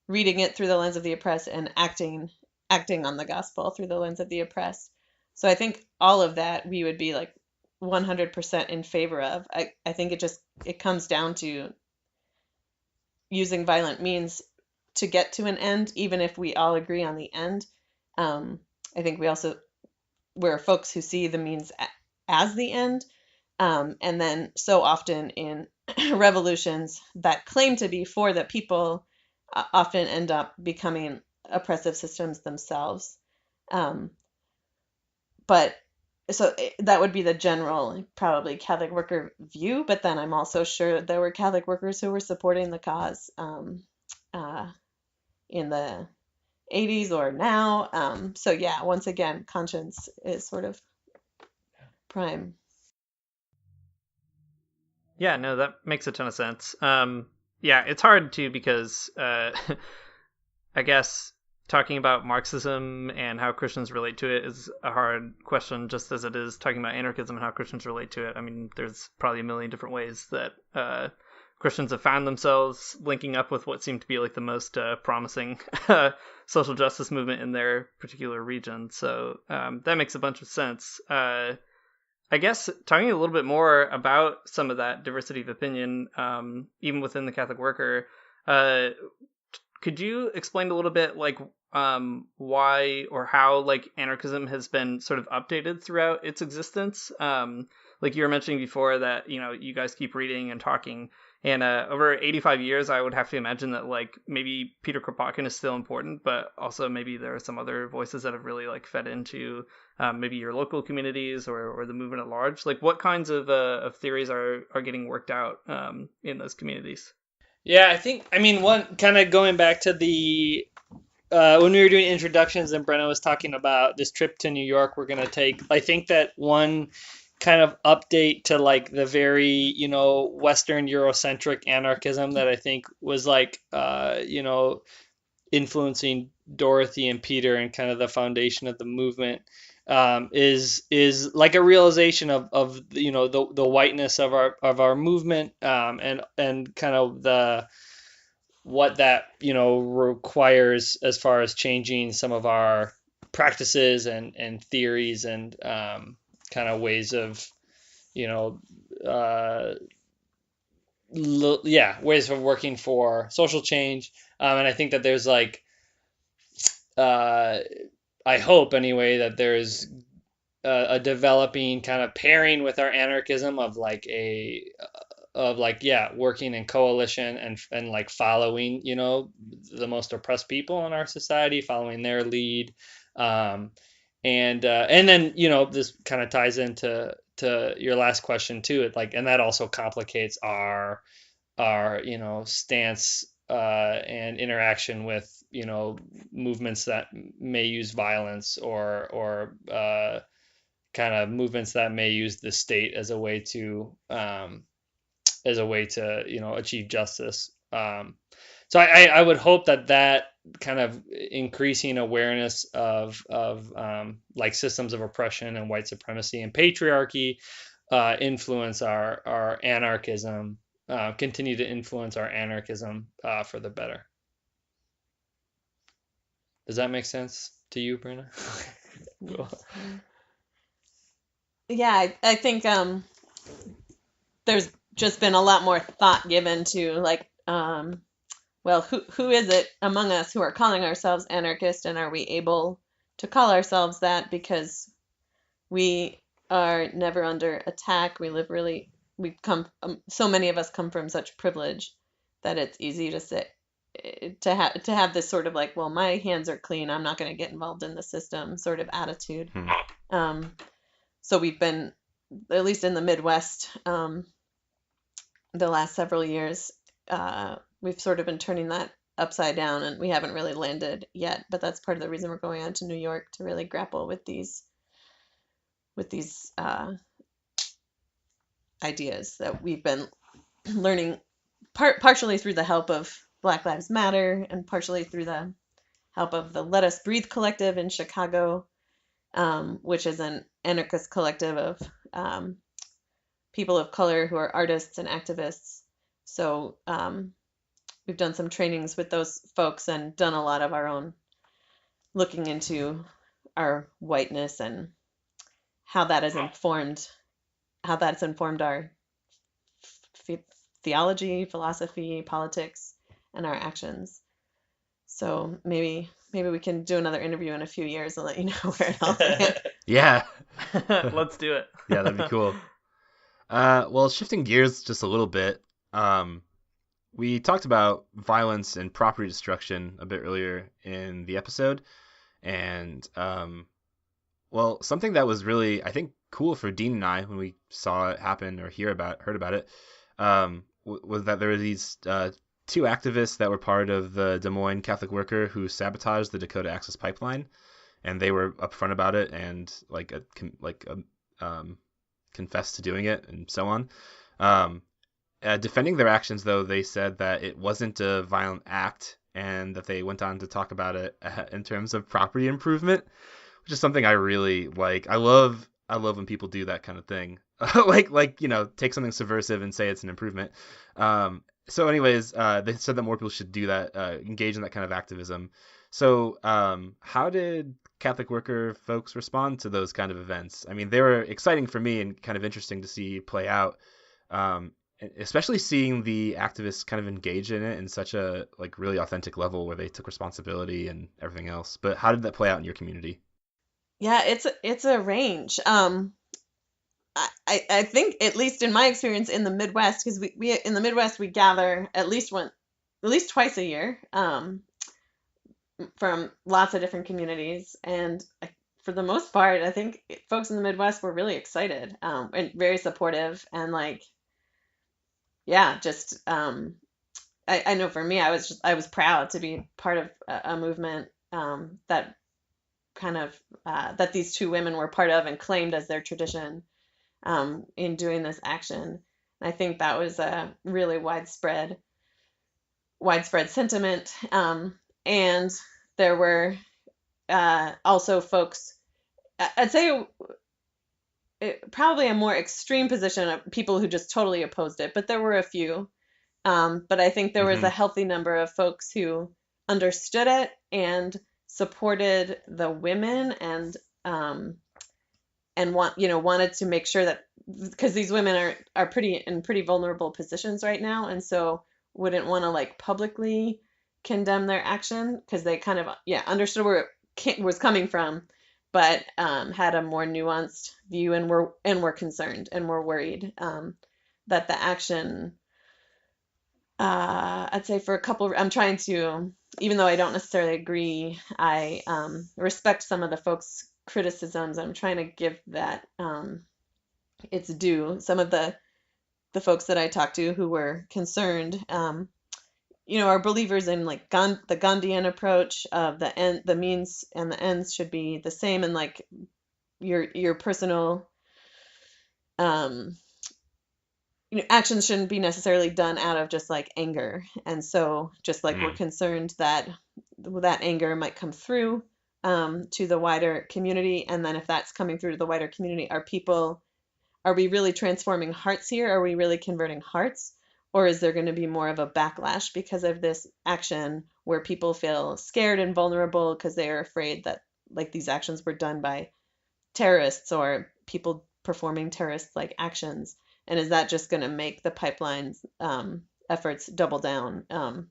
reading it through the lens of the oppressed, and acting on the gospel through the lens of the oppressed. So I think all of that we would be like 100% in favor of. I think it comes down to using violent means to get to an end, even if we all agree on the end. I think we're folks who see the means as the end. And then so often in revolutions that claim to be for the people often end up becoming oppressive systems themselves. But so that would be the general, probably Catholic worker view. But then I'm also sure there were Catholic workers who were supporting the cause in the 80s or now. So yeah, once again, conscience is sort of prime.
Yeah, no, that makes a ton of sense. Yeah, it's hard too because I guess talking about Marxism and how Christians relate to it is a hard question, just as it is talking about anarchism and how Christians relate to it. I mean, there's probably a million different ways that Christians have found themselves linking up with what seemed to be like the most promising social justice movement in their particular region. So that makes a bunch of sense. I guess talking a little bit more about some of that diversity of opinion, even within the Catholic worker, could you explain a little bit like why or how like anarchism has been sort of updated throughout its existence? Like you were mentioning before that, you guys keep reading and talking, and over 85 years, I would have to imagine that like maybe Peter Kropotkin is still important, but also maybe there are some other voices that have really like fed into maybe your local communities or the movement at large. Like what kinds of theories are getting worked out in those communities?
Yeah, one kind of going back to the when we were doing introductions and Brenna was talking about this trip to New York we're going to take, I think that one kind of update to like the very, Western Eurocentric anarchism that I think was like, influencing Dorothy and Peter and kind of the foundation of the movement, is like a realization of the whiteness of our movement, and kind of what that requires as far as changing some of our practices and theories and kind of ways of ways of working for social change. And I think that there's like I hope anyway that there's a developing kind of pairing with our anarchism of working in coalition and like following the most oppressed people in our society, following their lead, and then this kind of ties into your last question too. It like, and that also complicates our stance and interaction with movements that may use violence or kind of movements that may use the state as a way to achieve justice. So I would hope that kind of increasing awareness of like systems of oppression and white supremacy and patriarchy influence our anarchism, continue to influence our anarchism for the better. Does that make sense to you, Brenna? Cool.
Yeah, I think there's just been a lot more thought given to like, well, who is it among us who are calling ourselves anarchist, and are we able to call ourselves that because we are never under attack? So many of us come from such privilege that it's easy to say, to have this sort of like, well, my hands are clean, I'm not going to get involved in the system sort of attitude. So we've been, at least in the Midwest, the last several years, we've sort of been turning that upside down, and we haven't really landed yet. But that's part of the reason we're going on to New York, to really grapple with these these ideas that we've been learning partially through the help of Black Lives Matter and partially through the help of the Let Us Breathe collective in Chicago, which is an anarchist collective of people of color who are artists and activists. So we've done some trainings with those folks and done a lot of our own looking into our whiteness and how that has informed our theology, philosophy, politics, and our actions. So maybe we can do another interview in a few years and let you know where it all lands.
Yeah.
Let's do it.
Yeah, that'd be cool. Well, shifting gears just a little bit, we talked about violence and property destruction a bit earlier in the episode, and well, something that was really, I think, cool for Dean and I when we saw it happen or heard about it, was that there were these two activists that were part of the Des Moines Catholic Worker who sabotaged the Dakota Access Pipeline, and they were upfront about it and confessed to doing it and so on. Defending their actions, though, they said that it wasn't a violent act and that they went on to talk about it in terms of property improvement, which is something I really like. I love when people do that kind of thing. like, you know, take something subversive and say it's an improvement. So anyways, they said that more people should do that, engage in that kind of activism. So how did Catholic Worker folks respond to those kind of events? I mean, they were exciting for me and kind of interesting to see play out, especially seeing the activists kind of engage in it in such a like really authentic level where they took responsibility and everything else. But how did that play out in your community?
Yeah, it's a range. I think, at least in my experience in the Midwest, because we in the Midwest we gather at least twice a year, from lots of different communities, and for the most part, I think folks in the Midwest were really excited, and very supportive, and like, yeah, just I know for me, I was proud to be part of a movement that kind of that these two women were part of and claimed as their tradition in doing this action. And I think that was a really widespread sentiment. And there were also folks, I'd say probably a more extreme position of people who just totally opposed it, but there were a few. But I think there was a healthy number of folks who understood it and supported the women and wanted to make sure that, because these women are pretty vulnerable positions right now, and so wouldn't want to like publicly condemn their action because they kind of understood where it was coming from, but had a more nuanced view and were concerned and were worried that the action, I'd say for a couple, I'm trying to, even though I don't necessarily agree, I respect some of the folks' criticisms. I'm trying to give that its due. Some of the folks that I talked to who were concerned, are believers in like the Gandhian approach of the means and the ends should be the same, and like your personal actions shouldn't be necessarily done out of just like anger. And so just like we're concerned that anger might come through to the wider community. And then if that's coming through to the wider community, are we really transforming hearts here? Are we really converting hearts? Or is there going to be more of a backlash because of this action where people feel scared and vulnerable because they are afraid that like these actions were done by terrorists or people performing terrorist-like actions? And is that just going to make the pipeline's efforts double down?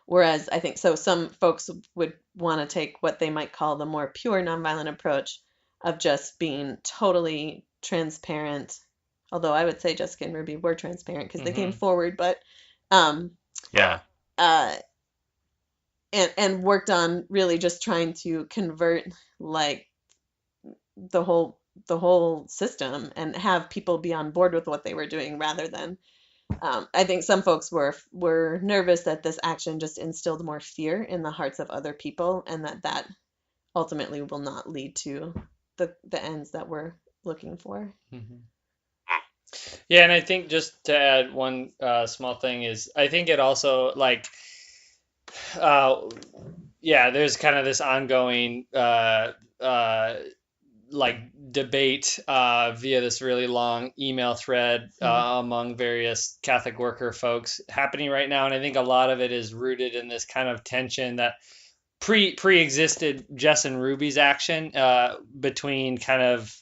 Whereas I think some folks would want to take what they might call the more pure nonviolent approach of just being totally transparent. Although I would say Jessica and Ruby were transparent because they came forward, but and worked on really just trying to convert like the whole system and have people be on board with what they were doing rather than I think some folks were nervous that this action just instilled more fear in the hearts of other people, and that ultimately will not lead to the ends that we're looking for.
Mhm. Yeah, and I think just to add one small thing is I think it also uh, yeah, there's kind of this ongoing like debate via this really long email thread among various Catholic worker folks happening right now, and I think a lot of it is rooted in this kind of tension that pre-existed Jess and Ruby's action between kind of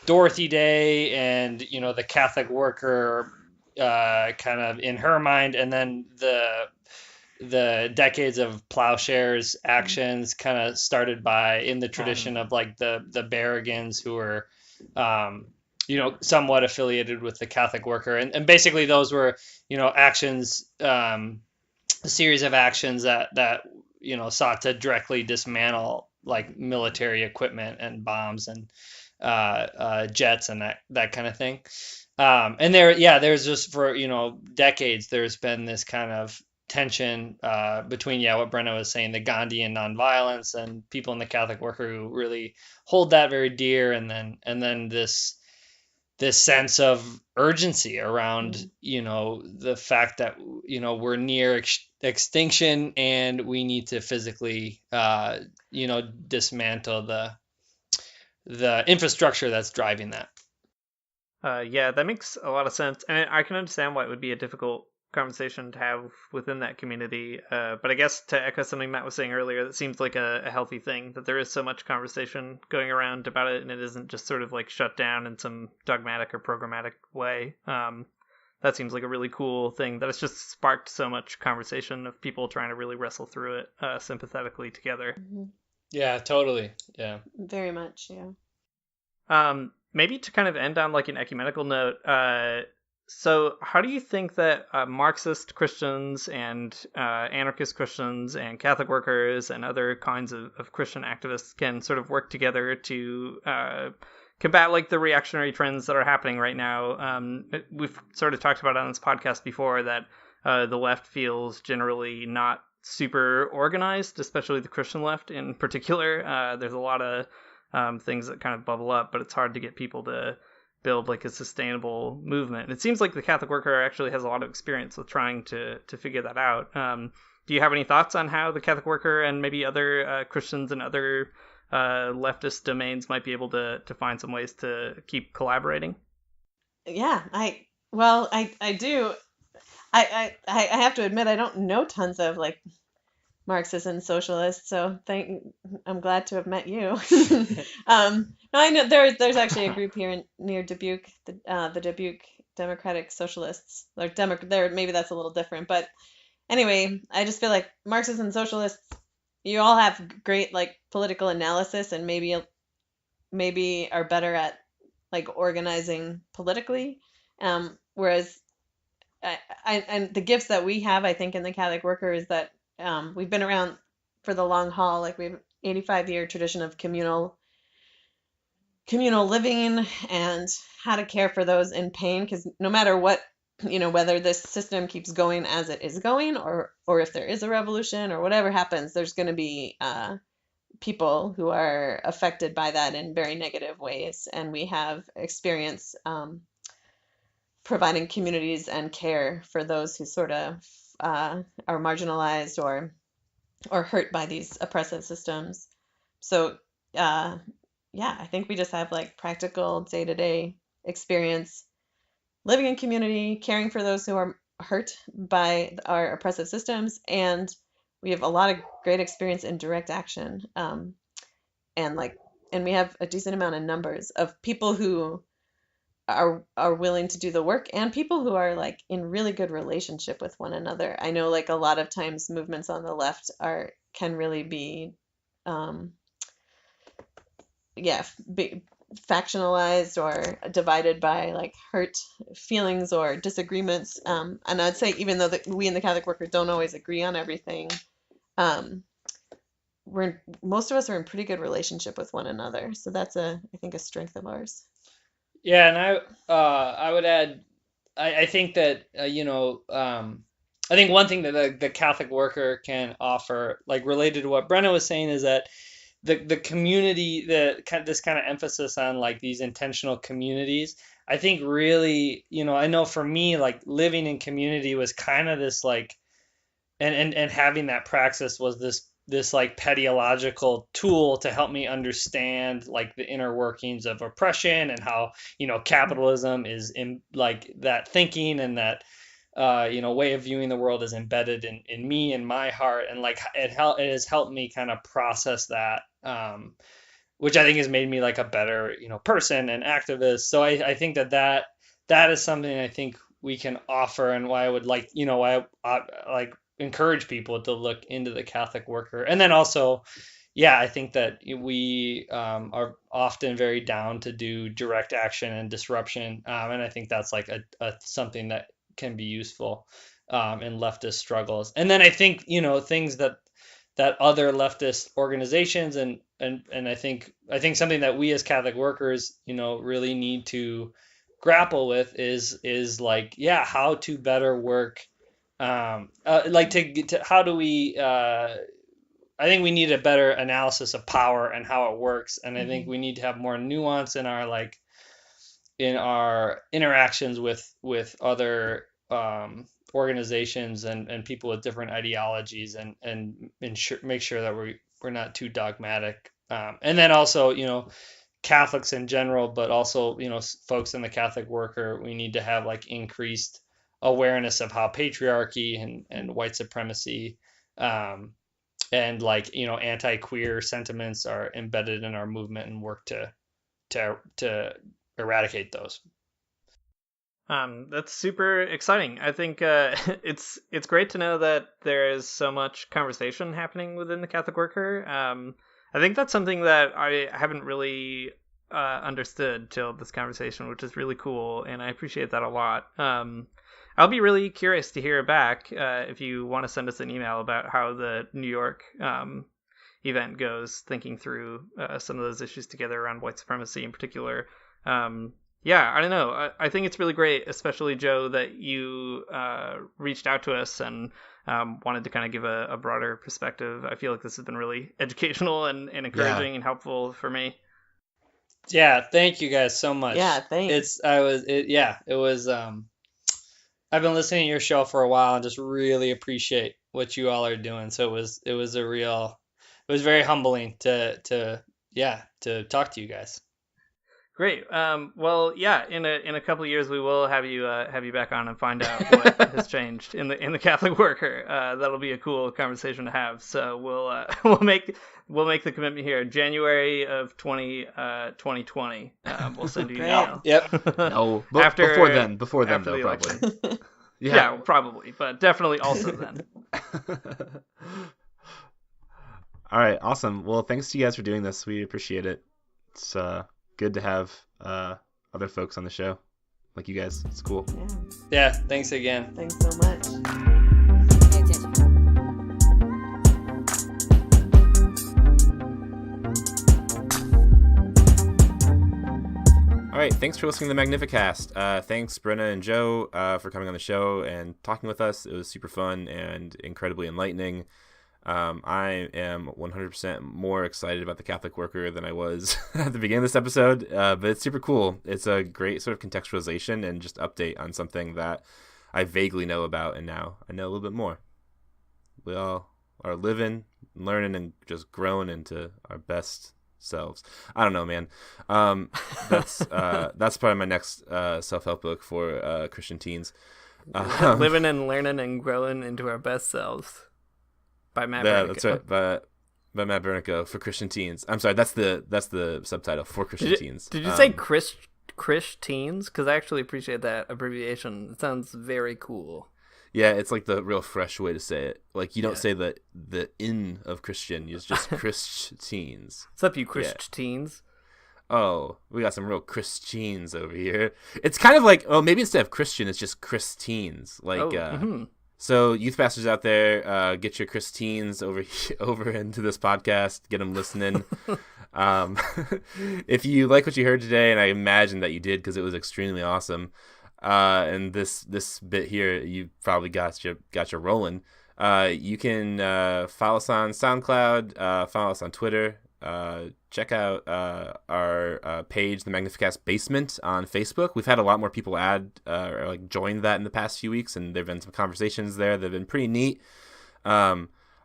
Dorothy Day and the Catholic worker kind of in her mind, and then the decades of Plowshares actions kind of started by in the tradition of like the Barragans who were somewhat affiliated with the Catholic worker, and basically those were actions, a series of actions that sought to directly dismantle like military equipment and bombs and jets and that kind of thing. And there's just for decades there's been this kind of tension between what Brenna was saying, the Gandhian nonviolence, and people in the Catholic worker who really hold that very dear, and then this sense of urgency around the fact that we're near extinction and we need to physically dismantle the infrastructure that's driving that.
Yeah, that makes a lot of sense, and I can understand why it would be a difficult conversation to have within that community. But I guess to echo something Matt was saying earlier, that seems like a healthy thing, that there is so much conversation going around about it, and it isn't just sort of like shut down in some dogmatic or programmatic way. That seems like a really cool thing, that it's just sparked so much conversation of people trying to really wrestle through it sympathetically together.
Mm-hmm.
Yeah, totally. Yeah.
Very much, yeah.
Maybe to kind of end on like an ecumenical note, so how do you think that Marxist Christians and anarchist Christians and Catholic workers and other kinds of Christian activists can sort of work together to combat like the reactionary trends that are happening right now? We've sort of talked about on this podcast before that the left feels generally not super organized, especially the Christian left in particular. There's a lot of things that kind of bubble up, but it's hard to get people to build like a sustainable movement. And it seems like the Catholic worker actually has a lot of experience with trying to figure that out. Do you have any thoughts on how the Catholic worker and maybe other Christians and other leftist domains might be able to find some ways to keep collaborating?
Yeah, I do. I have to admit I don't know tons of like Marxists and socialists, so I'm glad to have met you. No, I know there's actually a group here near Dubuque, the Dubuque Democratic Socialists. Maybe that's a little different, but anyway, I just feel like Marxists and socialists, you all have great like political analysis, and maybe are better at like organizing politically, whereas and the gifts that we have, I think, in the Catholic worker is that we've been around for the long haul. Like we have 85-year tradition of communal living and how to care for those in pain, because no matter what, whether this system keeps going as it is going, or if there is a revolution or whatever happens, there's going to be people who are affected by that in very negative ways, and we have experience providing communities and care for those who sort of are marginalized or hurt by these oppressive systems. So I think we just have like practical day-to-day experience living in community, caring for those who are hurt by our oppressive systems, and we have a lot of great experience in direct action, and we have a decent amount of numbers of people who are willing to do the work, and people who are like in really good relationship with one another. I know like a lot of times movements on the left can really be factionalized or divided by like hurt feelings or disagreements, and I'd say even though we in the Catholic worker don't always agree on everything, most of us are in pretty good relationship with one another, so that's I think a strength of ours.
Yeah, and I would add, I think that I think one thing that the Catholic worker can offer, like related to what Brenna was saying, is that the community, this kind of emphasis on like these intentional communities, I think really, I know for me, like living in community was kind of this like, and having that praxis was this like pediological tool to help me understand like the inner workings of oppression and how, capitalism is in like that thinking and that, way of viewing the world is embedded in me and my heart. And like, it has helped me kind of process that, which I think has made me like a better, person and activist. So I think that is something I think we can offer, and why I would like, why I like encourage people to look into the Catholic Worker. And then also, yeah, I think that we are often very down to do direct action and disruption. And I think that's like a something that can be useful in leftist struggles. And then I think, things that other leftist organizations and I think something that we as Catholic workers, really need to grapple with is like, yeah, how to better work. Like to how do we, I think we need a better analysis of power and how it works. And I think we need to have more nuance in our interactions with other organizations and people with different ideologies, and make sure that we're not too dogmatic. And then also, Catholics in general, but also, folks in the Catholic Worker, we need to have like increased awareness of how patriarchy and white supremacy and like, anti-queer sentiments are embedded in our movement, and work to eradicate those.
That's super exciting. I think it's great to know that there is so much conversation happening within the Catholic Worker. I think that's something that I haven't really understood till this conversation, which is really cool, and I appreciate that a lot. I'll be really curious to hear back if you want to send us an email about how the New York event goes, thinking through some of those issues together around white supremacy in particular. Yeah, I don't know. I think it's really great, especially Joe, that you reached out to us and wanted to kind of give a broader perspective. I feel like this has been really educational and encouraging and helpful for me.
Yeah, thank you guys so much.
Yeah, thanks.
It was. I've been listening to your show for a while and just really appreciate what you all are doing. So it was very humbling to talk to you guys.
Great. Well, yeah. In a couple of years, we will have you back on and find out what has changed in the Catholic Worker. That'll be a cool conversation to have. So we'll make the commitment here. January of 2020. We'll send you an email.
Yep.
No, before then though, probably.
Yeah, probably, but definitely also then.
All right, awesome. Well, thanks to you guys for doing this. We appreciate it. It's good to have other folks on the show like you guys. It's cool.
Yeah, thanks again.
Thanks so much.
All right, thanks for listening to the Magnificast. Thanks, Brenna and Joe, for coming on the show and talking with us. It was super fun and incredibly enlightening. I am 100% more excited about the Catholic Worker than I was at the beginning of this episode, but it's super cool. It's a great sort of contextualization and just update on something that I vaguely know about, and now I know a little bit more. We all are living, learning, and just growing into our best selves. I don't know, man. That's probably my next self-help book for Christian teens.
Living and learning and growing into our best selves. By Matt Bernico.
That's right. By Matt Bernico for Christian teens. I'm sorry. That's the subtitle for Christian teens.
Did you say Chris teens? Because I actually appreciate that abbreviation. It sounds very cool.
Yeah, it's like the real fresh way to say it. Like you don't say the in of Christian. It's just Christians.
What's up, you Christians?
Oh, we got some real Christians over here. It's kind of like, maybe instead of Christian, it's just Christines. Like, So youth pastors out there, get your Christines over into this podcast. Get them listening. If you like what you heard today, and I imagine that you did because it was extremely awesome, and this bit here you probably got you rolling. You can follow us on SoundCloud, follow us on Twitter check out our page, the Magnificast Basement, on Facebook. We've had a lot more people add or like join that in the past few weeks, and there've been some conversations there that have been pretty neat.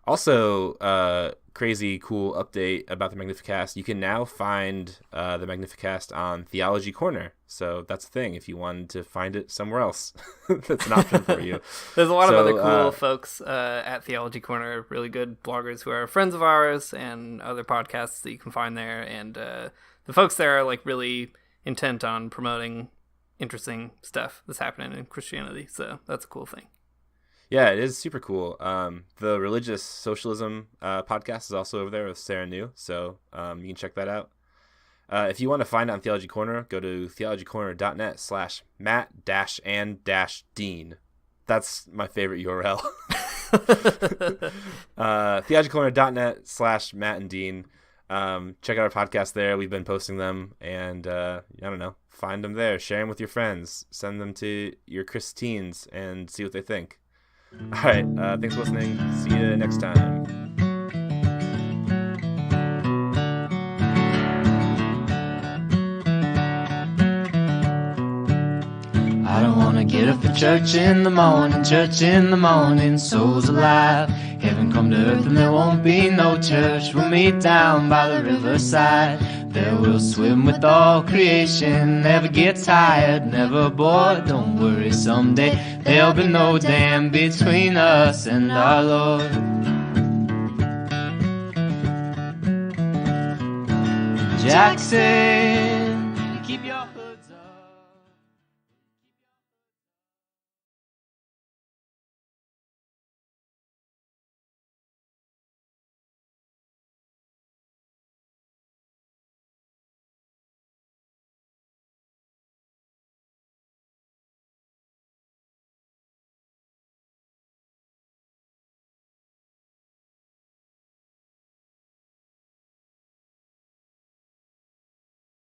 Also, crazy cool update about the Magnificast. You can now find the Magnificast on Theology Corner. So that's the thing. If you wanted to find it somewhere else, that's an option for you.
There's a lot of other cool folks at Theology Corner, really good bloggers who are friends of ours, and other podcasts that you can find there. And the folks there are like really intent on promoting interesting stuff that's happening in Christianity. So that's a cool thing.
Yeah, it is super cool. The Religious Socialism podcast is also over there with Sarah New, so you can check that out. If you want to find out on Theology Corner, go to theologycorner.net/Matt-and-Dean. That's my favorite URL. theologycorner.net/Matt-and-Dean. Check out our podcast there. We've been posting them, and I don't know, find them there. Share them with your friends. Send them to your Christines and see what they think. All right, thanks for listening. See you next time.
I don't wanna get up for church in the morning, souls alive. Heaven come to earth and there won't be no church. We'll meet down by the riverside. There we'll swim with all creation. Never get tired, never bored. Don't worry, someday there'll be no dam between us and our Lord. Jack said